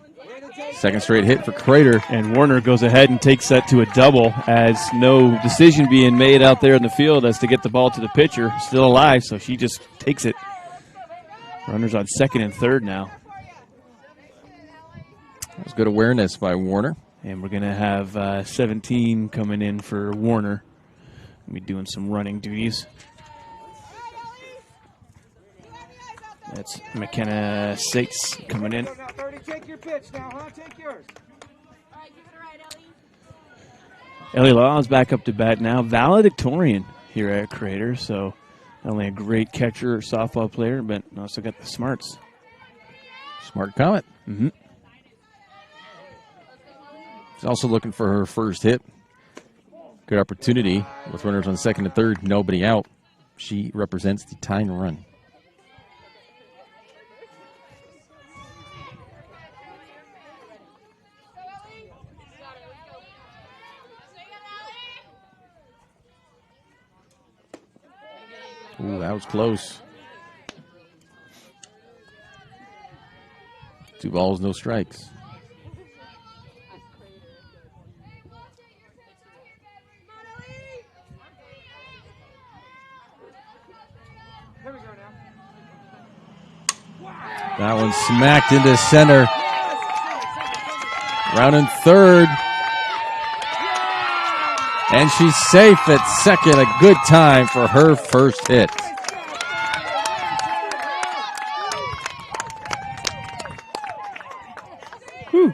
A: 2nd straight hit for Crater.
B: And Warner goes ahead and takes that to a double as no decision being made out there in the field as to get the ball to the pitcher. Still alive, so she just takes it. Runners on 2nd and 3rd now.
A: That was good awareness by Warner.
B: And we're going to have 17 coming in for Warner. We'll be doing some running duties. That's McKenna Sates coming in.
V: Take your pitch now, huh? Take yours.
B: Ellie Law is back up to bat now. Valedictorian here at Crater, so not only a great catcher or softball player, but also got the smarts.
A: Smart comment.
B: Mm-hmm.
A: She's also looking for her first hit. Good opportunity with runners on 2nd and 3rd, nobody out. She represents the tying run. Ooh, that was close. 2 balls, no strikes. That one smacked into center. Rounding third. And she's safe at second. A good time for her first hit. Whew.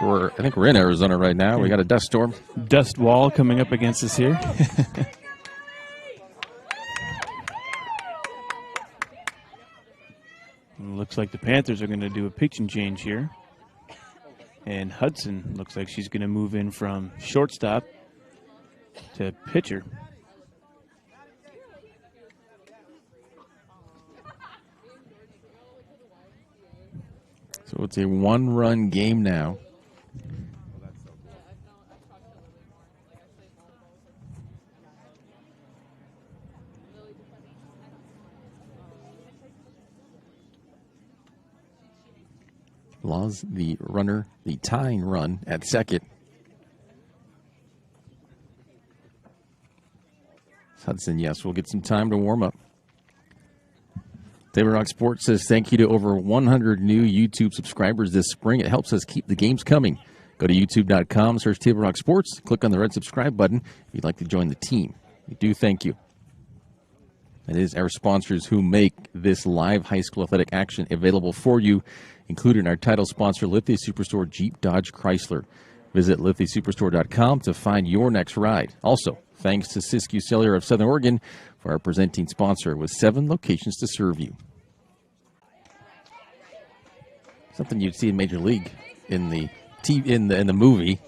A: I think we're in Arizona right now. We got a dust storm.
B: Dust wall coming up against us here. Looks like the Panthers are going to do a pitching change here. And Hudson looks like she's going to move in from shortstop to pitcher.
A: So it's a one-run game now. Laws the runner, the tying run at second. Hudson, yes, we'll get some time to warm up. Table Rock Sports says thank you to over 100 new YouTube subscribers this spring. It helps us keep the games coming. Go to youtube.com, search Table Rock Sports, click on the red subscribe button if you'd like to join the team. We do thank you. It is our sponsors who make this live high school athletic action available for you, including our title sponsor, Lithia Superstore Jeep Dodge Chrysler. Visit lithiasuperstore.com to find your next ride. Also, thanks to Siskiyou Cellular of Southern Oregon for our presenting sponsor with 7 locations to serve you. Something you'd see in Major League in the in the movie,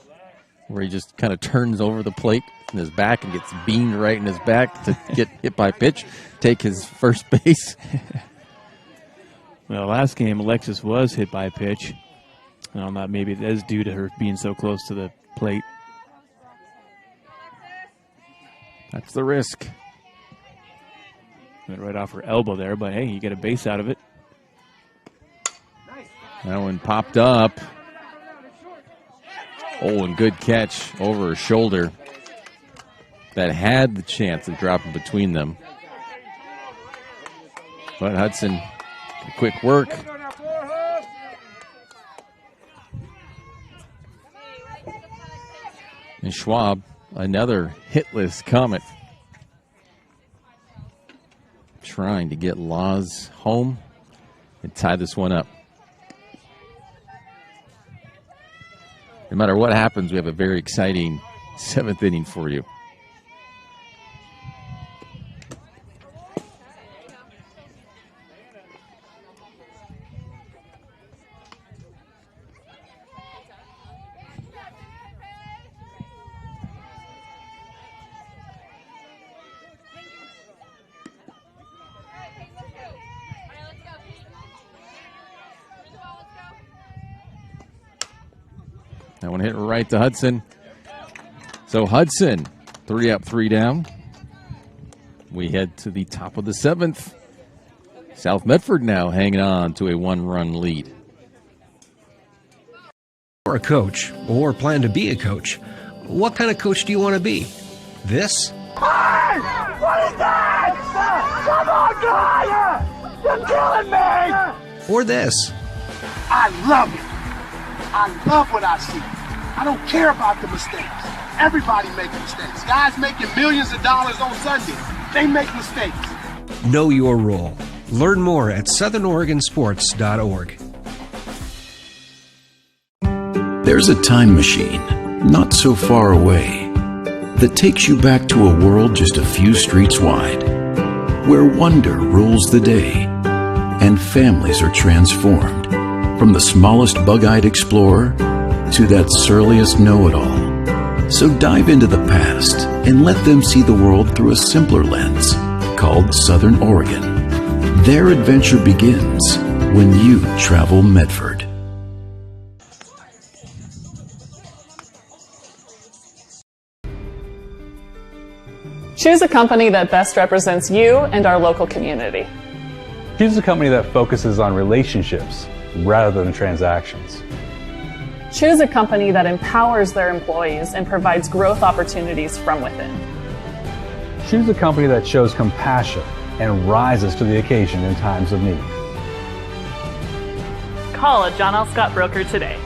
A: where he just kind of turns over the plate in his back and gets beamed right in his back to get hit by pitch, take his first base.
B: Well, last game, Alexis was hit by a pitch. I don't know, maybe it is due to her being so close to the plate.
A: That's the risk.
B: Went right off her elbow there, but hey, you get a base out of it.
A: That one popped up. Oh, and good catch over her shoulder. That had the chance of dropping between them. But Hudson, quick work. And Schwab, another hitless Comet. Trying to get Laws home and tie this one up. No matter what happens, we have a very exciting 7th inning for you. That one hit right to Hudson. So Hudson, 3 up, 3 down. We head to the top of the 7th. South Medford now hanging on to a 1-run lead.
J: Or a coach, or plan to be a coach. What kind of coach do you want to be? This?
P: Hey! What is that? Come on, guys! You're killing me!
J: Or this?
I: I love it. I love what I see. I don't care about the mistakes. Everybody makes mistakes. Guys making millions of dollars on Sunday, they make mistakes.
J: Know your role. Learn more at southernoregonsports.org.
K: There's a time machine, not so far away, that takes you back to a world just a few streets wide, where wonder rules the day, and families are transformed, from the smallest bug-eyed explorer to that surliest know-it-all. So dive into the past and let them see the world through a simpler lens, called Southern Oregon. Their adventure begins when you travel Medford.
F: Choose a company that best represents you and our local community.
G: Choose a company that focuses on relationships rather than transactions.
F: Choose a company that empowers their employees and provides growth opportunities from within.
G: Choose a company that shows compassion and rises to the occasion in times of need.
L: Call a John L. Scott broker today.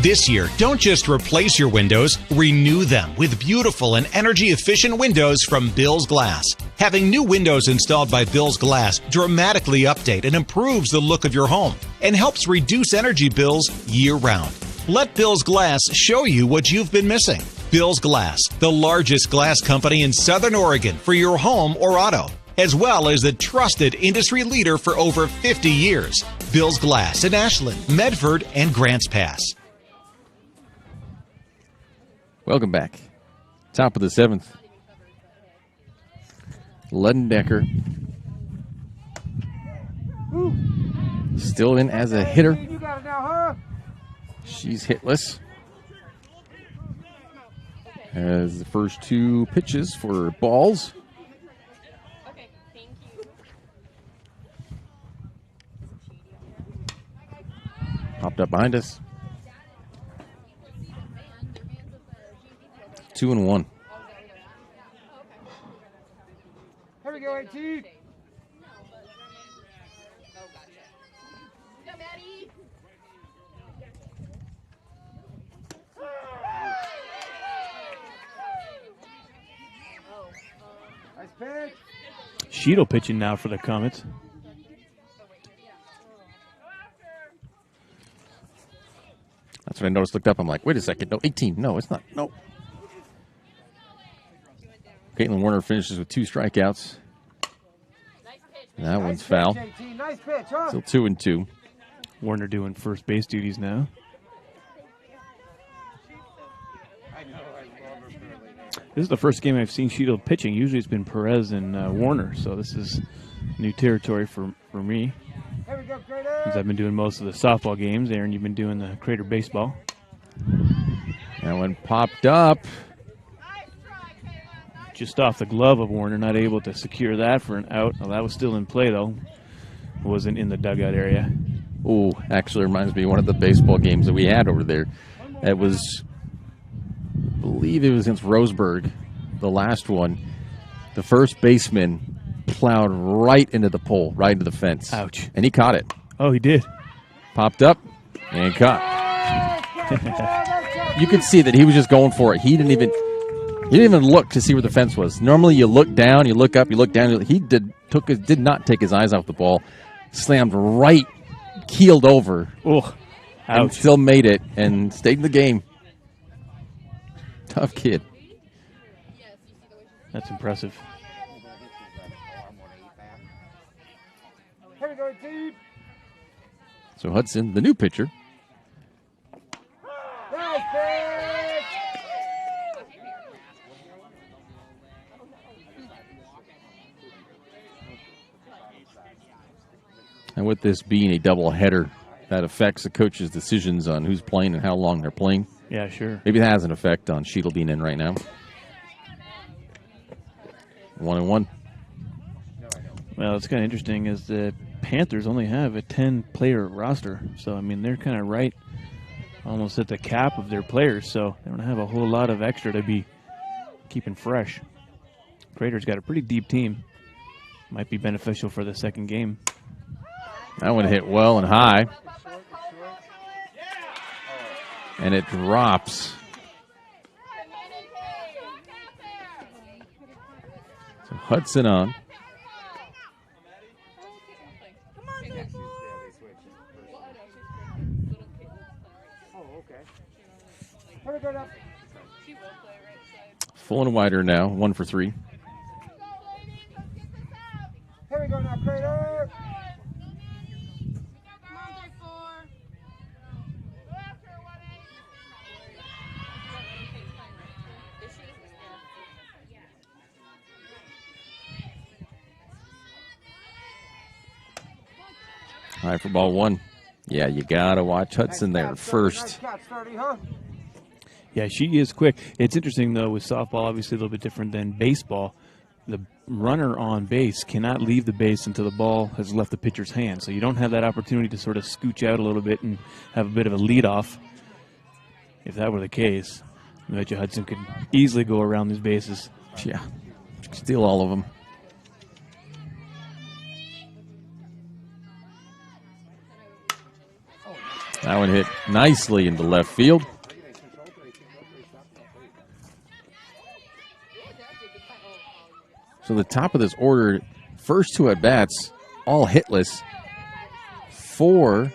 H: This year, don't just replace your windows, renew them with beautiful and energy-efficient windows from Bill's Glass. Having new windows installed by Bill's Glass dramatically update and improves the look of your home and helps reduce energy bills year-round. Let Bill's Glass show you what you've been missing. Bill's Glass, the largest glass company in Southern Oregon for your home or auto, as well as the trusted industry leader for over 50 years. Bill's Glass in Ashland, Medford, and Grants Pass.
A: Welcome back. Top of the 7th. Ledendecker still in as a hitter. She's hitless. Has the first 2 pitches for balls. Popped up behind us. 2-1.
V: Here we go, 18. Nice pitch.
B: Sheetal pitching now for the Comets.
A: That's what I noticed. Looked up. I'm like, wait a second. No, 18. No, it's not. No. Caitlin Warner finishes with 2 strikeouts. That one's foul.
V: Nice pitch, huh?
A: Still 2-2.
B: Warner doing first base duties now. This is the first game I've seen Sheetal pitching. Usually it's been Perez and Warner, so this is new territory for me.
V: Here we go, Crater.
B: Since I've been doing most of the softball games. Aaron, you've been doing the Crater baseball.
A: That one popped up.
B: Just off the glove of Warner, not able to secure that for an out. Well, that was still in play, though. It wasn't in the dugout area.
A: Oh, actually reminds me of one of the baseball games that we had over there. It was, I believe it was against Roseburg, the last one. The first baseman plowed right into the pole, right into the fence.
B: Ouch.
A: And he caught it.
B: Oh, he did.
A: Popped up and caught. You could see that he was just going for it. He didn't even look to see where the fence was. Normally, you look down, you look up, you look down. He did not take his eyes off the ball. Slammed right, keeled over.
B: Oh,
A: and still made it and stayed in the game. Tough kid.
B: That's impressive.
V: Here we go, deep.
A: So Hudson, the new pitcher.
V: Nice pitch.
A: And with this being a doubleheader, that affects the coach's decisions on who's playing and how long they're playing.
B: Yeah, sure.
A: Maybe that has an effect on Sheetal being in right now. 1-1.
B: Well, it's kind of interesting is the Panthers only have a 10-player roster. So, I mean, they're kind of right almost at the cap of their players. So they don't have a whole lot of extra to be keeping fresh. Crater's got a pretty deep team. Might be beneficial for the second game.
A: That one hit well and high. And it drops. So Hudson on. Full and wider now, 1 for 3.
V: Here we go now, Crater.
A: All right, for ball 1. Yeah, you got to watch Hudson there first.
B: Yeah, she is quick. It's interesting, though, with softball, obviously a little bit different than baseball. The runner on base cannot leave the base until the ball has left the pitcher's hand. So you don't have that opportunity to sort of scooch out a little bit and have a bit of a leadoff. If that were the case, I bet you Hudson could easily go around these bases.
A: Yeah, steal all of them. That one hit nicely into left field. So the top of this order, first two at-bats, all hitless. So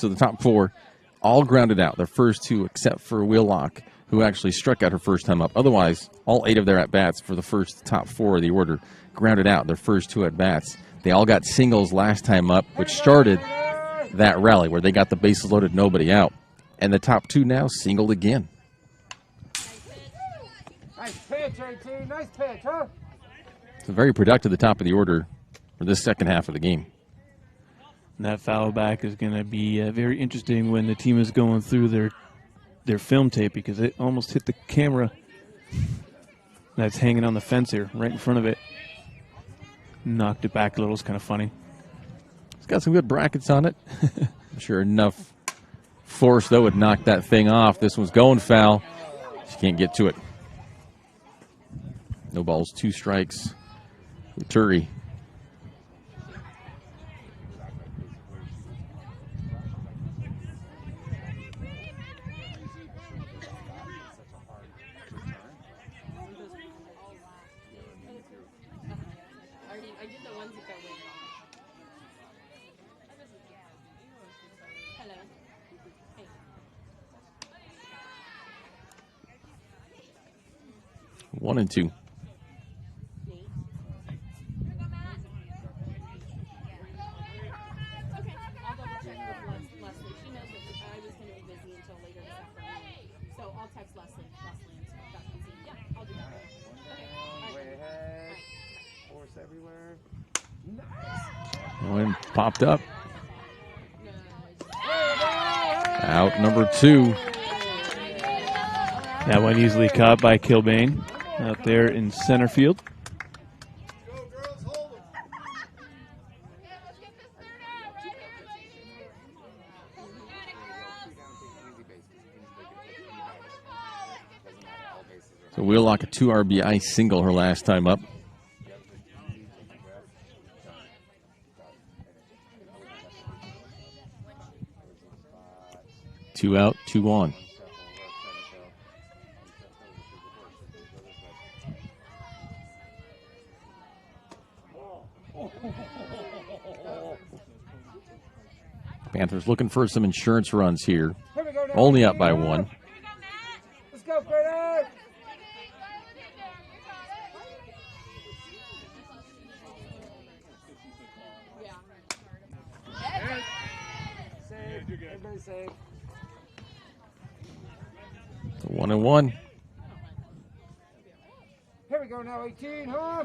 A: the top four, all grounded out. Their first two, except for Wheelock, who actually struck out her first time up. Otherwise, all 8 of their at-bats for the first top 4 of the order grounded out their first 2 at-bats. They all got singles last time up, which started that rally where they got the bases loaded, nobody out. And the top 2 now singled again.
V: Nice pitch, AT. Nice pitch, huh?
A: It's very productive at the top of the order for this second half of the game.
B: And that foul back is going to be very interesting when the team is going through their film tape, because it almost hit the camera that's hanging on the fence here, right in front of it. Knocked it back a little. It's kind of funny.
A: It's got some good brackets on it. I'm sure enough force, though, would knock that thing off. This one's going foul. She can't get to it. No balls, 2 strikes. Turi. One and 2. One popped up. Out number 2.
B: That one easily caught by Kilbane out there in center field.
A: So Wheelock a 2 RBI single her last time up. Two out, 2 on. Panthers looking for some insurance runs here. Only up by 1.
V: Let's go, Crater! Everybody safe.
A: 1 and 1.
V: Here we go now, 18, huh?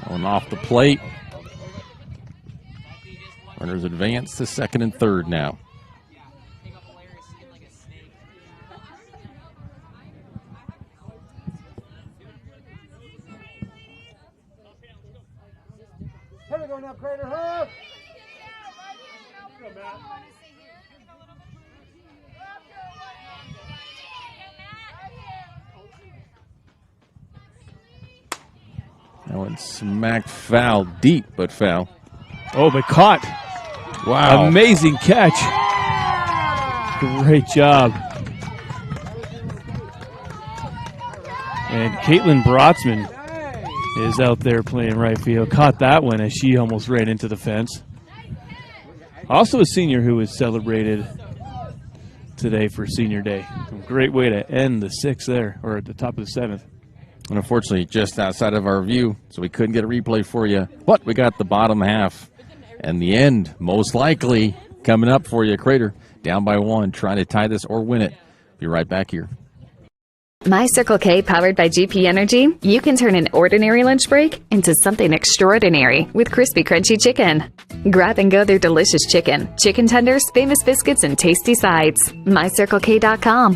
A: Going off the plate. Runners advance to second and third now.
V: Here we go now, Crater, huh?
A: That one smacked foul, deep but foul.
B: Oh, but caught.
A: Wow.
B: Amazing catch. Great job. And Caitlin Brotzman is out there playing right field. Caught that one as she almost ran into the fence. Also a senior who was celebrated today for Senior Day. A great way to end the 6th there, or at the top of the 7th.
A: And unfortunately, just outside of our view, so we couldn't get a replay for you. But we got the bottom half and the end, most likely, coming up for you. Crater down by 1, trying to tie this or win it. Be right back here.
C: My Circle K, powered by GP Energy, you can turn an ordinary lunch break into something extraordinary with crispy, crunchy chicken. Grab and go their delicious chicken, chicken tenders, famous biscuits, and tasty sides. MyCircleK.com.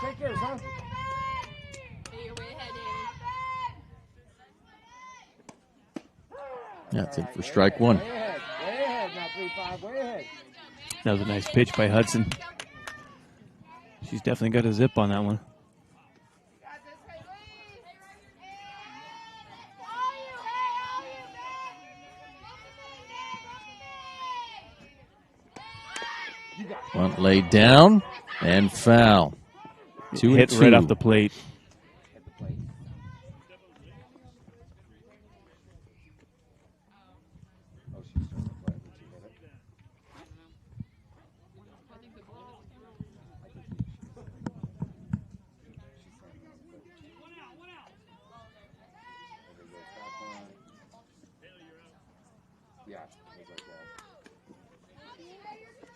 V: Take yours, huh?
Q: Hey, you're way ahead, David.
A: That's it for strike one.
V: Way ahead now, 3-5, way ahead.
B: That was a nice pitch by Hudson. She's definitely got a zip on that one.
A: Bunt laid down and foul.
B: Hit right off the plate.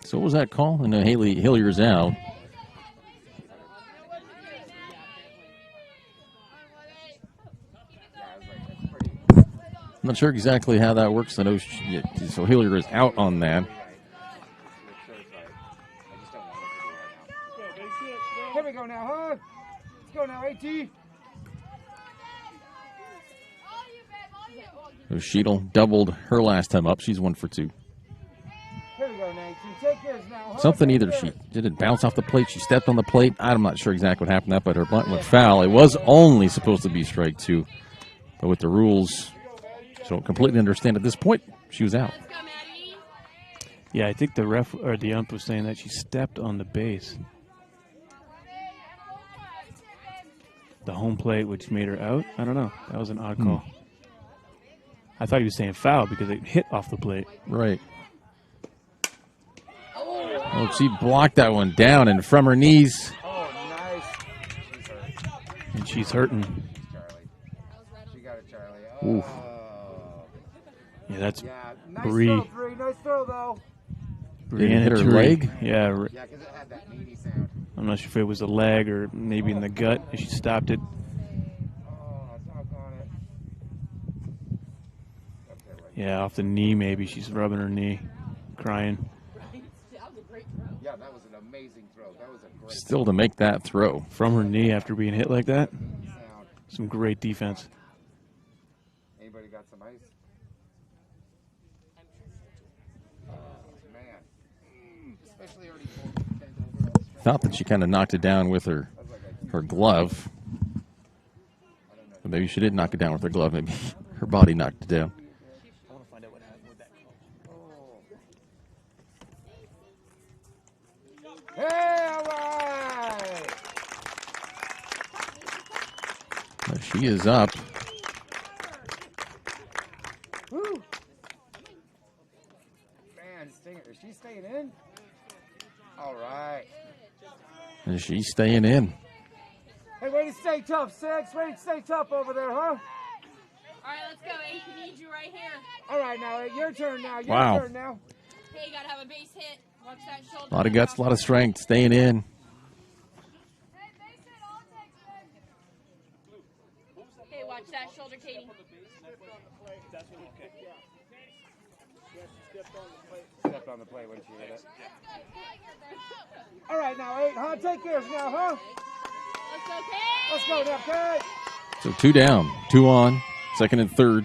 A: So what was that call? And Haley Hillier's out. I'm not sure exactly how that works. I know so Hillier is out on that.
V: Here we go now, huh? Let's go now, AT.
A: So Sheetal doubled her last time up. She's 1 for 2.
V: Here we go, Nancy. Take yours now, huh?
A: Something either she didn't bounce off the plate, she stepped on the plate. I'm not sure exactly what happened to that, but her bunt went foul. It was only supposed to be strike 2. But with the rules, so don't completely understand at this point, she was out.
B: Yeah, I think the ref or the ump was saying that she stepped on the base. The home plate, which made her out. I don't know. That was an odd call. I thought he was saying foul because it hit off the plate.
A: Right. Oh, she blocked that one down and from her knees.
V: Oh, nice.
B: And she's hurting.
V: She got it, Charlie.
A: Oof.
B: Yeah, that's
V: Nice
B: Bree.
V: throw, Bree. Nice throw, though.
A: Did it hit her leg?
B: Yeah.
V: Yeah, because it had that meaty sound.
B: I'm not sure if it was a leg or maybe in the gut. She stopped it.
V: Oh, doggone it.
B: Yeah, off the knee maybe. She's rubbing her knee, crying.
V: Yeah, that was an amazing throw. That was a great
A: Still to make that throw.
B: From her knee after being hit like that. Some great defense.
V: Anybody got some ice? Man. Especially already
A: Thought that she kind of knocked it down with her glove. But maybe she didn't knock it down with her glove. Maybe her body knocked it down.
V: Hey, all right.
A: She is up.
V: Woo. Man, Stinger, is she staying in? All right.
A: And she's staying in.
V: Hey, way to stay tough, Six. Way to stay tough over there, huh?
Q: All right, let's go. Ace, we need you right here.
V: All right, now, your turn now. Your
A: Wow.
V: turn now.
Q: Hey, you got to have a base hit. Watch that shoulder.
A: A lot of guts, a lot of strength, staying in.
Q: Hey, watch that shoulder, Katie.
V: Stepped on the plate when she hit it. All right, now, 8, huh? Take yours now, huh?
Q: Let's go, Kate.
V: Let's go now, Kate.
A: So 2 down, 2 on, second and third.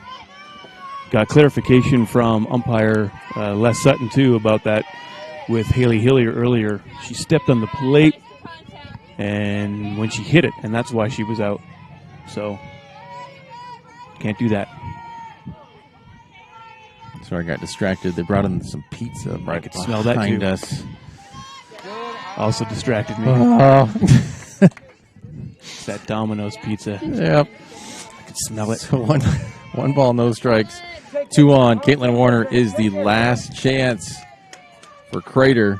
B: Got clarification from umpire Les Sutton, too, about that with Haley Hillier earlier. She stepped on the plate and when she hit it, and that's why she was out. So, can't do that.
A: Sorry, I got distracted. They brought in some pizza right
B: could smell that,
A: behind
B: too.
A: us.
B: Also distracted me. It's that Domino's pizza.
A: Yep.
B: I could smell it.
A: So one ball, no strikes. 2 on. Caitlin Warner is the last chance for Crater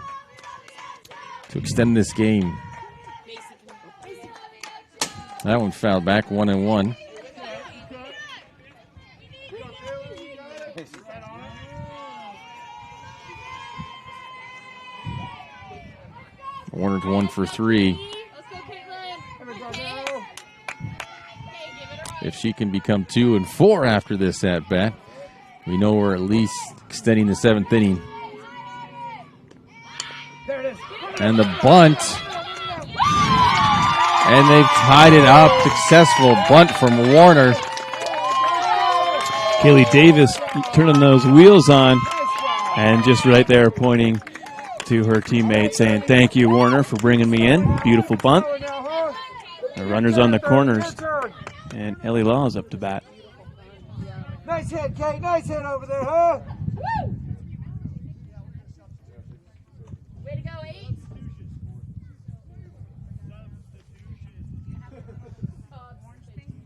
A: to extend this game. That one fouled back, 1-1. Warner's 1 for 3. If she can become 2 and 4 after this at bat, we know we're at least extending the 7th inning. And the bunt And they've tied it up. Successful bunt from Warner.
B: Kaylee Davis turning those wheels on and just right there pointing to her teammate saying, "Thank you, Warner, for bringing me in." Beautiful bunt. The runner's on the corners, and Ellie Law is up to bat.
V: Nice hit, Kate. Nice hit over there, huh?
Q: Woo! Way to go, 8.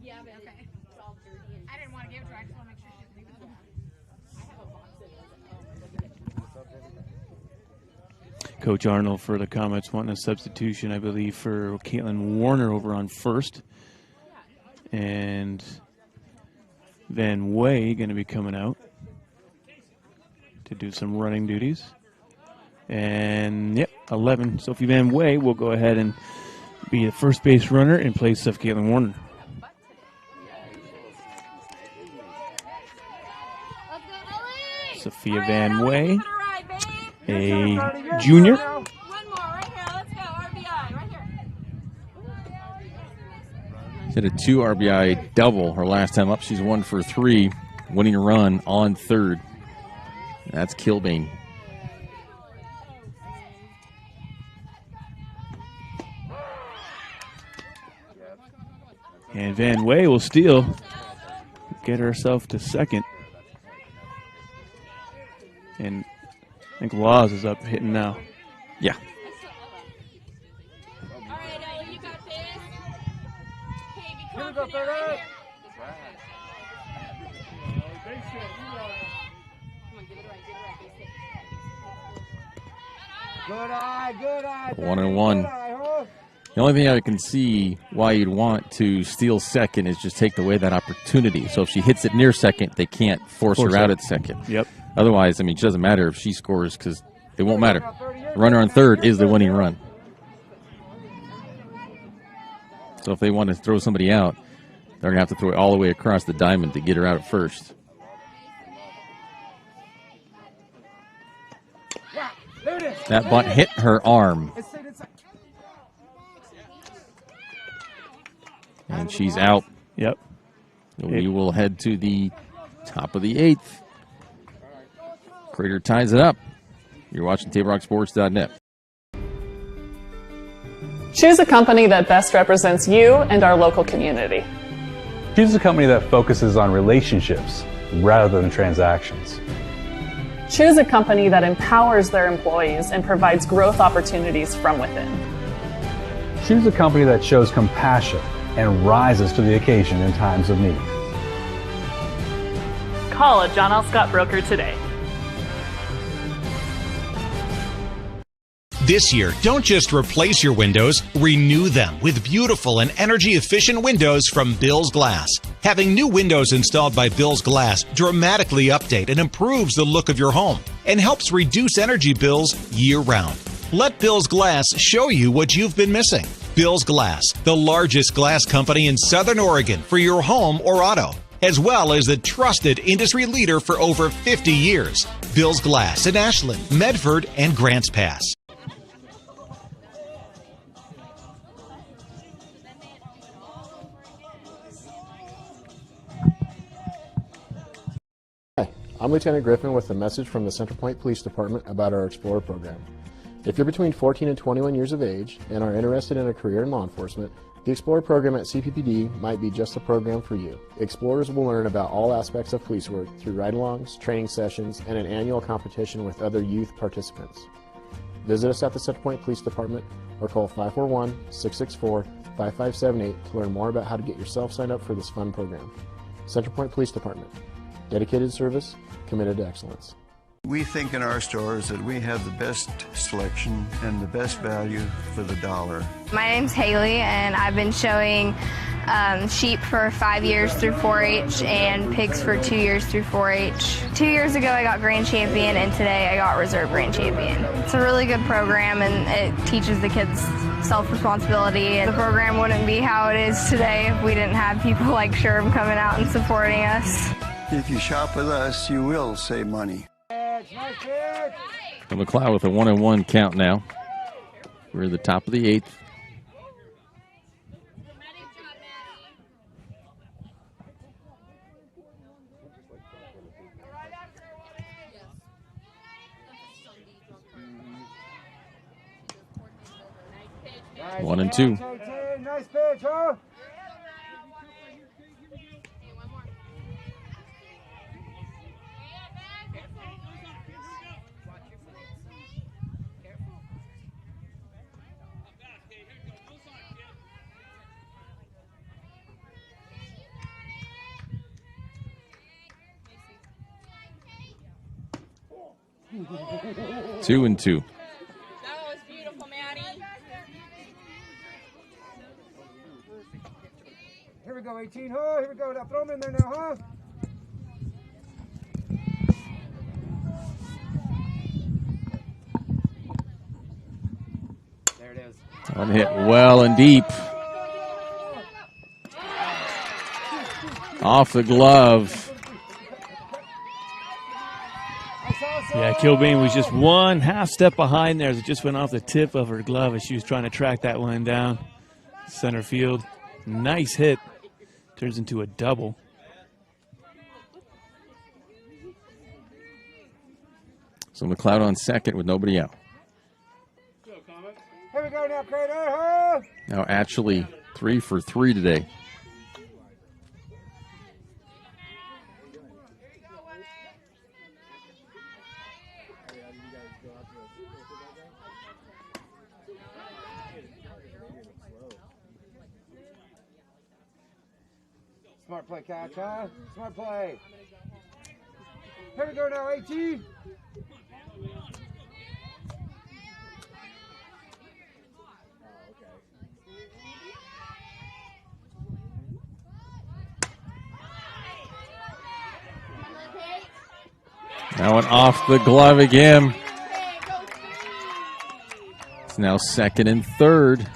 Q: Yeah, but okay. I didn't want to give it to her. I just want to make sure she's leaving it. I have a box.
B: Coach Arnold for the Comets wanting a substitution, I believe, for Caitlin Warner over on first. And Van Way going to be coming out to do some running duties. And, yep, 11. Sophie Van Way will go ahead and be the first base runner in place of Caitlin Warner. Sophia Van Way, a junior.
Q: One more, right here. Let's go. RBI, right here.
A: She had a 2 RBI double her last time up. She's 1 for 3, winning a run on third. That's Kilbane.
B: And Van Way will steal, get herself to second. And I think Laws is up hitting now.
A: Yeah.
V: Good eye, good eye.
A: 1-1. The only thing I can see why you'd want to steal second is just take away that opportunity. So if she hits it near second, they can't force her out at second.
B: Yep.
A: Otherwise, I mean, it doesn't matter if she scores because it won't matter. Runner on third is the winning run. So if they want to throw somebody out, they're going to have to throw it all the way across the diamond to get her out at first. That bunt hit her arm. And she's out.
B: Yep.
A: We will head to the top of the 8th. Crater ties it up. You're watching TableRockSports.net.
F: Choose a company that best represents you and our local community.
G: Choose a company that focuses on relationships rather than transactions.
F: Choose a company that empowers their employees and provides growth opportunities from within.
G: Choose a company that shows compassion and rises to the occasion in times of need.
L: Call a John L. Scott broker today.
H: This year, don't just replace your windows, renew them with beautiful and energy-efficient windows from Bill's Glass. Having new windows installed by Bill's Glass dramatically update and improves the look of your home and helps reduce energy bills year-round. Let Bill's Glass show you what you've been missing. Bill's Glass, the largest glass company in Southern Oregon for your home or auto, as well as the trusted industry leader for over 50 years. Bill's Glass in Ashland, Medford, and Grants Pass.
T: Hi, I'm Lieutenant Griffin with a message from the Centerpoint Police Department about our Explorer program. If you're between 14 and 21 years of age and are interested in a career in law enforcement, the Explorer program at CPPD might be just the program for you. Explorers will learn about all aspects of police work through ride-alongs, training sessions, and an annual competition with other youth participants. Visit us at the Centerpoint Police Department or call 541-664-5578 to learn more about how to get yourself signed up for this fun program. Centerpoint Police Department. Dedicated service, committed to excellence.
M: We think in our stores that we have the best selection and the best value for the dollar.
N: My name's Haley, and I've been showing sheep for 5 years through 4-H and pigs for 2 years through 4-H. 2 years ago I got grand champion, and today I got reserve grand champion. It's a really good program, and it teaches the kids self-responsibility. And the program wouldn't be how it is today if we didn't have people like Sherb coming out and supporting us.
M: If you shop with us, you will save money.
A: The McLeod with a 1-1 count now. We're at the top of the 8th. 1-2.
V: Nice pitch, huh?
A: Two and two.
Q: That was beautiful, Maddie.
V: Here we go, 18, huh? Here we go. Now throw them in there now, huh? There it is.
A: One hit well and deep. Off the glove.
B: Yeah, Kilbane was just one half step behind there as it just went off the tip of her glove as she was trying to track that one down. Center field. Nice hit. Turns into a double.
A: So McLeod on second with nobody out.
V: Here we go now, Crater, huh?
A: Now actually 3 for 3 today.
V: Smart play, catch, huh? Smart play. Here we go now, 18.
A: That one off the glove again. It's now second and third.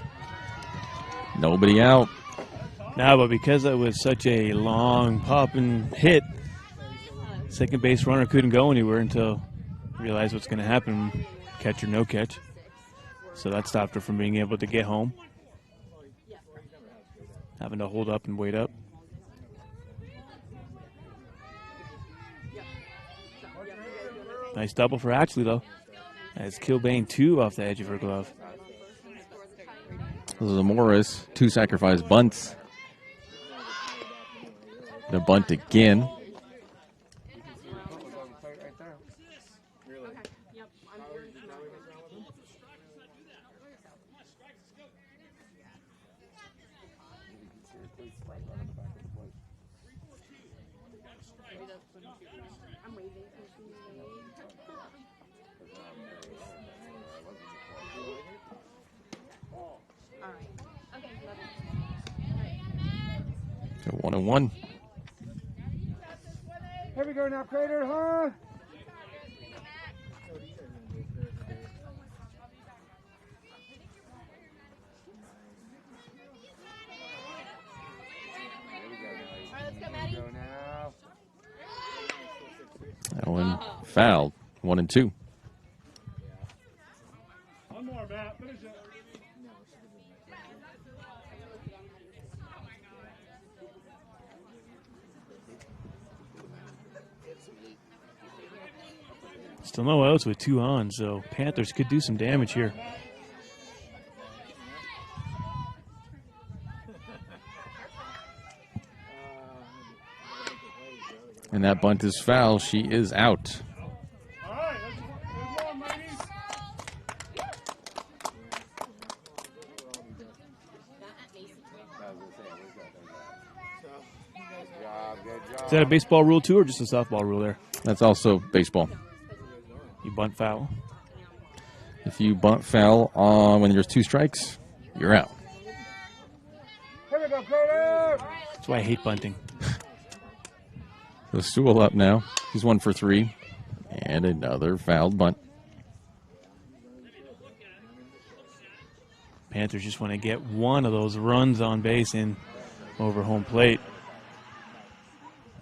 A: Nobody out.
B: No, but because it was such a long popping hit, second base runner couldn't go anywhere until realized what's going to happen, catch or no catch. So that stopped her from being able to get home. Having to hold up and wait up. Nice double for Ashley, though. As Kilbane 2 off the edge of her glove.
A: This is a Morris, 2 sacrifice bunts. The bunt again. So 1-1.
V: Here we go now, Crater, huh?
A: That one fouled. 1-2.
V: One more, Matt. Finish it.
B: Still no outs with 2 on, so Panthers could do some damage here.
A: And that bunt is foul. She is out.
B: Is that a baseball rule too, or just a softball rule there?
A: That's also baseball.
B: You bunt foul.
A: If you bunt foul on when there's 2 strikes, you're out.
V: Here we go, Crater.
B: That's why I hate bunting.
A: So Sewell up now. He's 1 for 3. And another fouled bunt.
B: Panthers just want to get one of those runs on base in over home plate.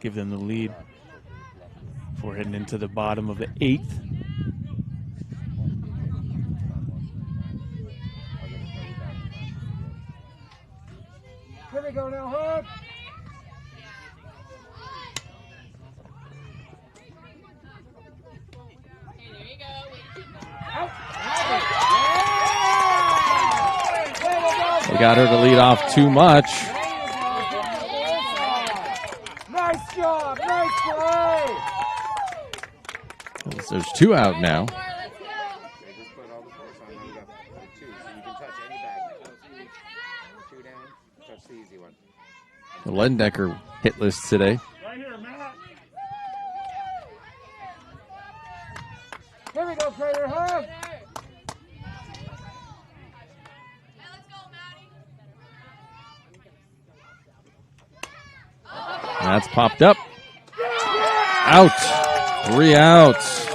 B: Give them the lead before heading into the bottom of the 8th.
V: Here we go now, huh? Out. Way to go.
A: got her to lead off too much.
V: Nice job. Nice play.
A: There's 2 out now. The Lendecker hit list today.
V: Right here, Matt. Here we go, Crater, huh?
A: That's popped up. Out. 3 outs.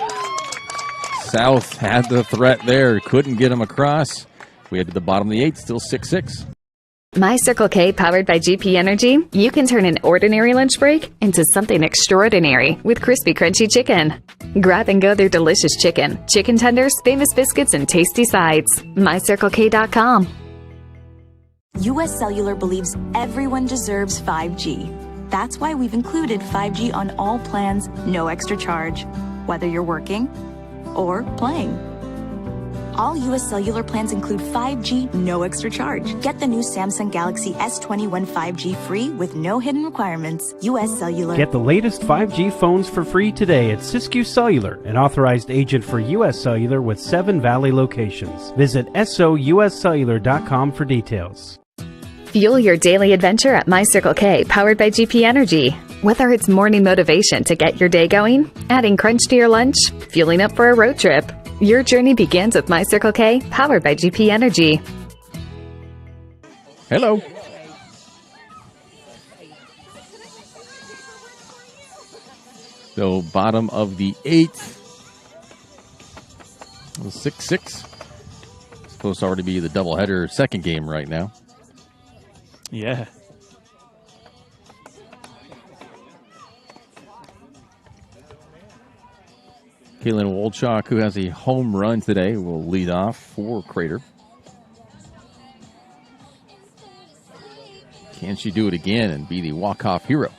A: South had the threat there. Couldn't get him across. We head to the bottom of the 8th, still 6-6.
C: My Circle K, powered by GP Energy. You can turn an ordinary lunch break into something extraordinary with crispy, crunchy chicken. Grab and go their delicious chicken, chicken tenders, famous biscuits, and tasty sides. MyCircleK.com.
D: US Cellular believes everyone deserves 5G. That's why we've included 5G on all plans, no extra charge, whether you're working or playing. All US Cellular plans include 5G, no extra charge. Get the new Samsung Galaxy S21 5G free with no hidden requirements. US Cellular.
E: Get the latest 5G phones for free today at Siskiyou Cellular, an authorized agent for US Cellular with 7 Valley locations. Visit souscellular.com for details.
C: Fuel your daily adventure at My Circle K, powered by GP Energy. Whether it's morning motivation to get your day going, adding crunch to your lunch, fueling up for a road trip, your journey begins with My Circle K, powered by GP Energy.
A: Hello. So bottom of the 8th. 6-6. Supposed to already be the doubleheader second game right now.
B: Yeah.
A: Kaylin Wolchok, who has a home run today, will lead off for Crater. Can she do it again and be the walk-off hero?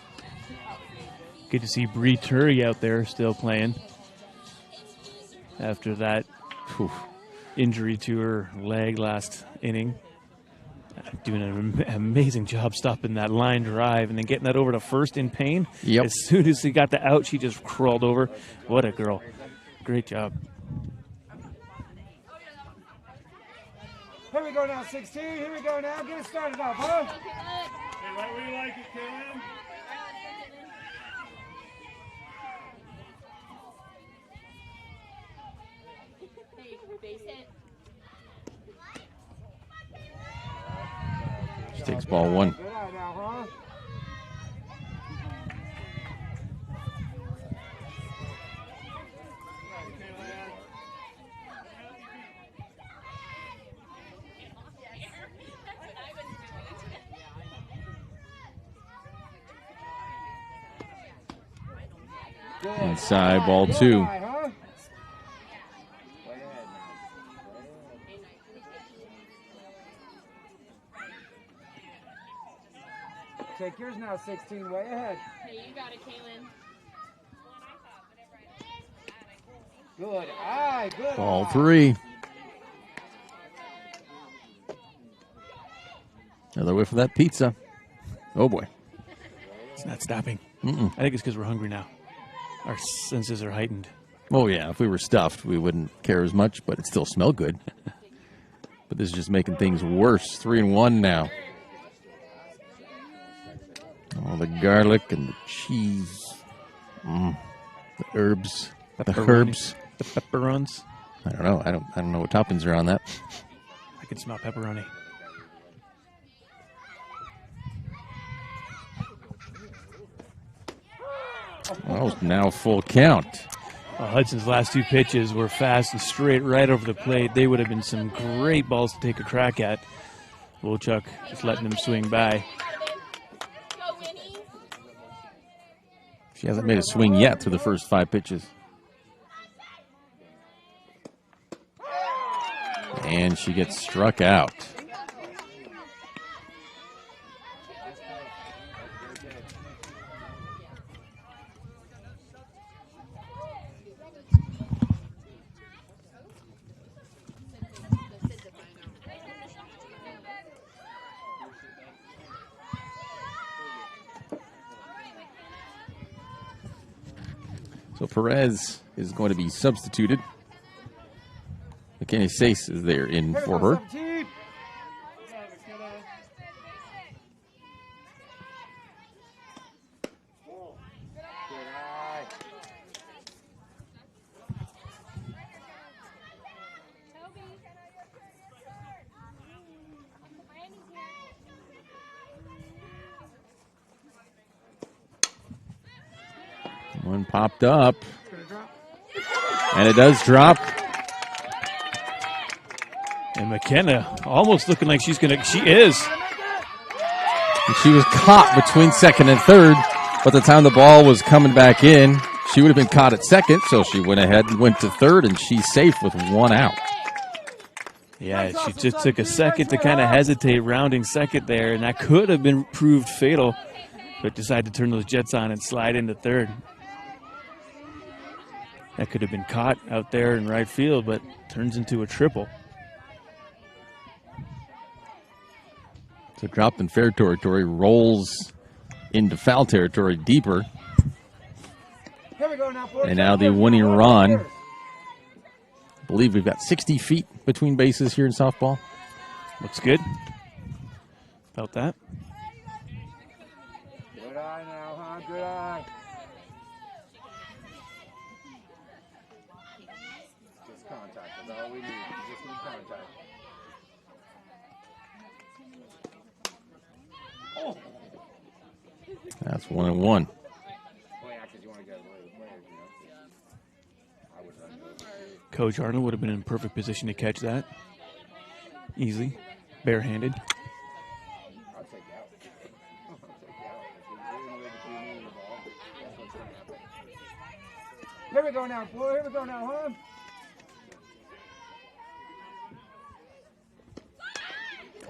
B: Good to see Bree Turry out there still playing after that injury to her leg last inning. Doing an amazing job stopping that line drive and then getting that over to first in pain.
A: Yep.
B: As soon as he got the out, she just crawled over. What a girl. Great job.
V: Here we go now, 16. Here we go now. Get it started off, huh? Hey, right where you like it, Kaylin.
A: She takes ball 1.
V: Good eye now, huh?
A: Inside ball 2.
V: Take yours now, 16, way ahead.
Q: Hey, you got it, Kaylin.
V: Good eye, good
A: Ball
V: eye.
A: 3. Another whiff of that pizza. Oh, boy.
B: It's not stopping.
A: Mm-mm.
B: I think it's because we're hungry now. Our senses are heightened.
A: Oh, yeah. If we were stuffed, we wouldn't care as much, but it still smelled good. But this is just making things worse. 3-1 now. All the garlic and the cheese. The herbs. The herbs.
B: The pepperons.
A: I don't know. I don't know what toppings are on that.
B: I can smell pepperoni.
A: Oh, now full count.
B: Well, Hudson's last 2 pitches were fast and straight right over the plate. They would have been some great balls to take a crack at. Wolchuk just letting them swing by.
A: She hasn't made a swing yet through the first 5 pitches. And she gets struck out. So Perez is going to be substituted. McKinney Sace is there in for her. One popped up. And it does drop.
B: And McKenna almost looking like she is.
A: And she was caught between second and third. By the time the ball was coming back in, she would have been caught at second, so she went ahead and went to third, and she's safe with one out.
B: Yeah, she just took a second to kind of hesitate, rounding second there, and that could have been proved fatal, but decided to turn those jets on and slide into third. That could have been caught out there in right field, but turns into a triple.
A: So dropped in fair territory, rolls into foul territory deeper. And now the winning run. I believe we've got 60 feet between bases here in softball.
B: Looks good. Felt that.
V: Good eye now, huh? Good eye. Just contact. That's all we need. We just need contact. Oh.
A: That's 1-1.
B: Coach Arnold would have been in perfect position to catch that. Easily. Barehanded.
V: I'll take that. Here we go now, boy. Here we go now, huh?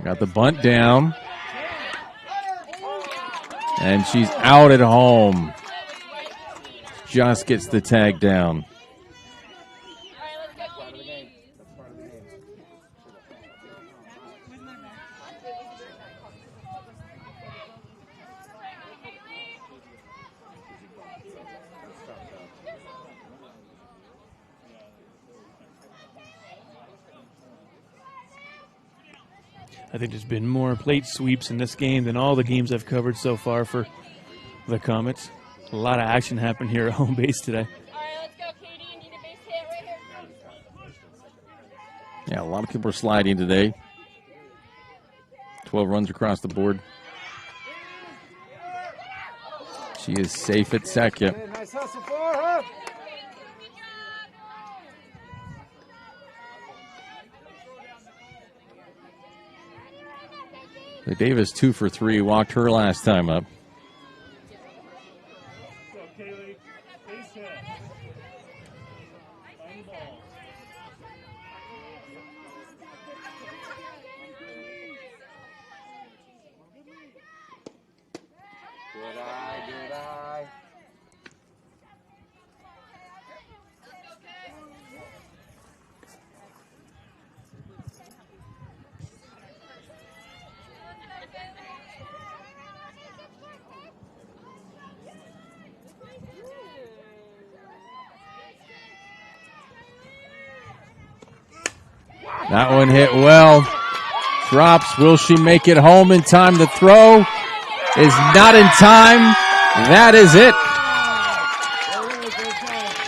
A: Got the bunt down. And she's out at home. Just gets the tag down.
B: I think there's been more plate sweeps in this game than all the games I've covered so far for the Comets. A lot of action happened here at home base today.
A: Yeah, a lot of people are sliding today. 12 runs across the board. She is safe at second.
V: Nice hustle for her.
A: The Davis 2 for 3 walked her last time up.
V: Good eye, good eye.
A: That one hit well. Drops. Will she make it home in time? The throw is not in time. That is it.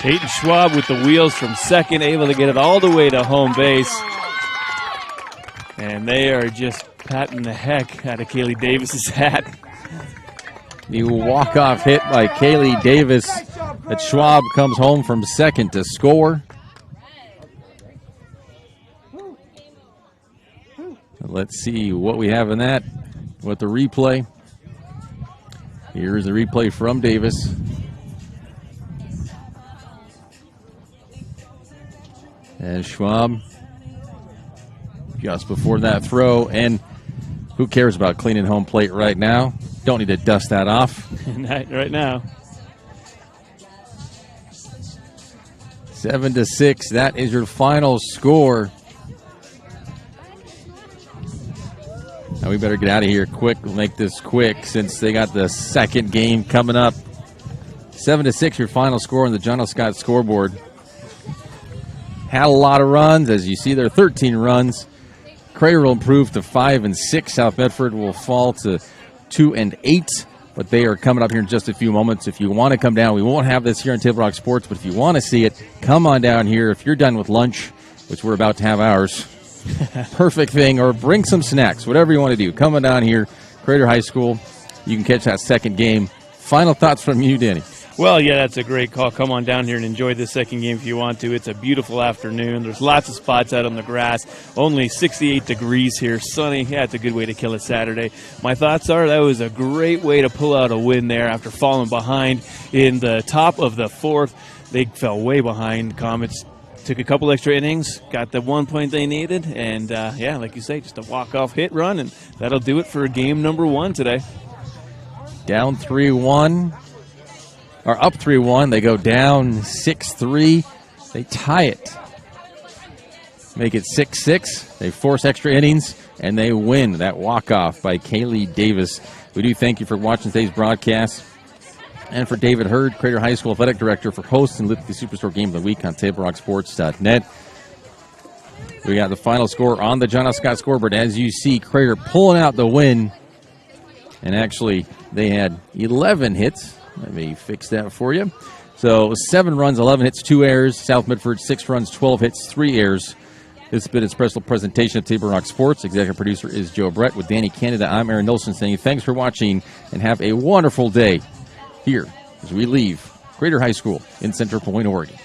B: Peyton Schwab with the wheels from second, able to get it all the way to home base. And they are just patting the heck out of Kaylee Davis's hat.
A: The walk-off hit by Kaylee Davis. That Schwab comes home from second to score. Let's see what we have in that with the replay. Here's the replay from Davis. And Schwab just before that throw. And who cares about cleaning home plate right now? Don't need to dust that off.
B: Not right now.
A: 7-6. That is your final score. Now we better get out of here quick. We'll make this quick since they got the second game coming up 7-6, your final score on the John L. Scott scoreboard. Had a lot of runs. As you see there, 13 runs. Crater will improve to 5-6. South Medford will fall to 2-8. But they are coming up here in just a few moments. If you want to come down, we won't have this here on Table Rock Sports, but if you want to see it, come on down here. If you're done with lunch, which we're about to have ours, perfect thing, or bring some snacks, whatever you want to do. Come on down here, Crater High School. You can catch that second game. Final thoughts from you, Danny.
B: Well, yeah, that's a great call. Come on down here and enjoy this second game if you want to. It's a beautiful afternoon. There's lots of spots out on the grass. Only 68 degrees here. Sunny. Yeah, it's a good way to kill a Saturday. My thoughts are that was a great way to pull out a win there after falling behind in the top of the fourth. They fell way behind. Comets took a couple extra innings, got the 1 point they needed, and, yeah, like you say, just a walk-off hit run, and that'll do it for game number 1 today.
A: Down 3-1. Or up 3-1. They go down 6-3. They tie it. Make it 6-6. They force extra innings, and they win that walk-off by Kaylee Davis. We do thank you for watching today's broadcast. And for David Hurd, Crater High School Athletic Director, for hosting the Superstore Game of the Week on TableRockSports.net. We got the final score on the John L. Scott scoreboard. As you see, Crater pulling out the win. And actually, they had 11 hits. Let me fix that for you. So 7 runs, 11 hits, 2 errors. South Medford, 6 runs, 12 hits, 3 errors. This has been a special presentation of Table Rock Sports. Executive producer is Joe Brett. With Danny Canada, I'm Aaron Nilsson saying thanks for watching and have a wonderful day here as we leave Crater High School in Center Point, Oregon.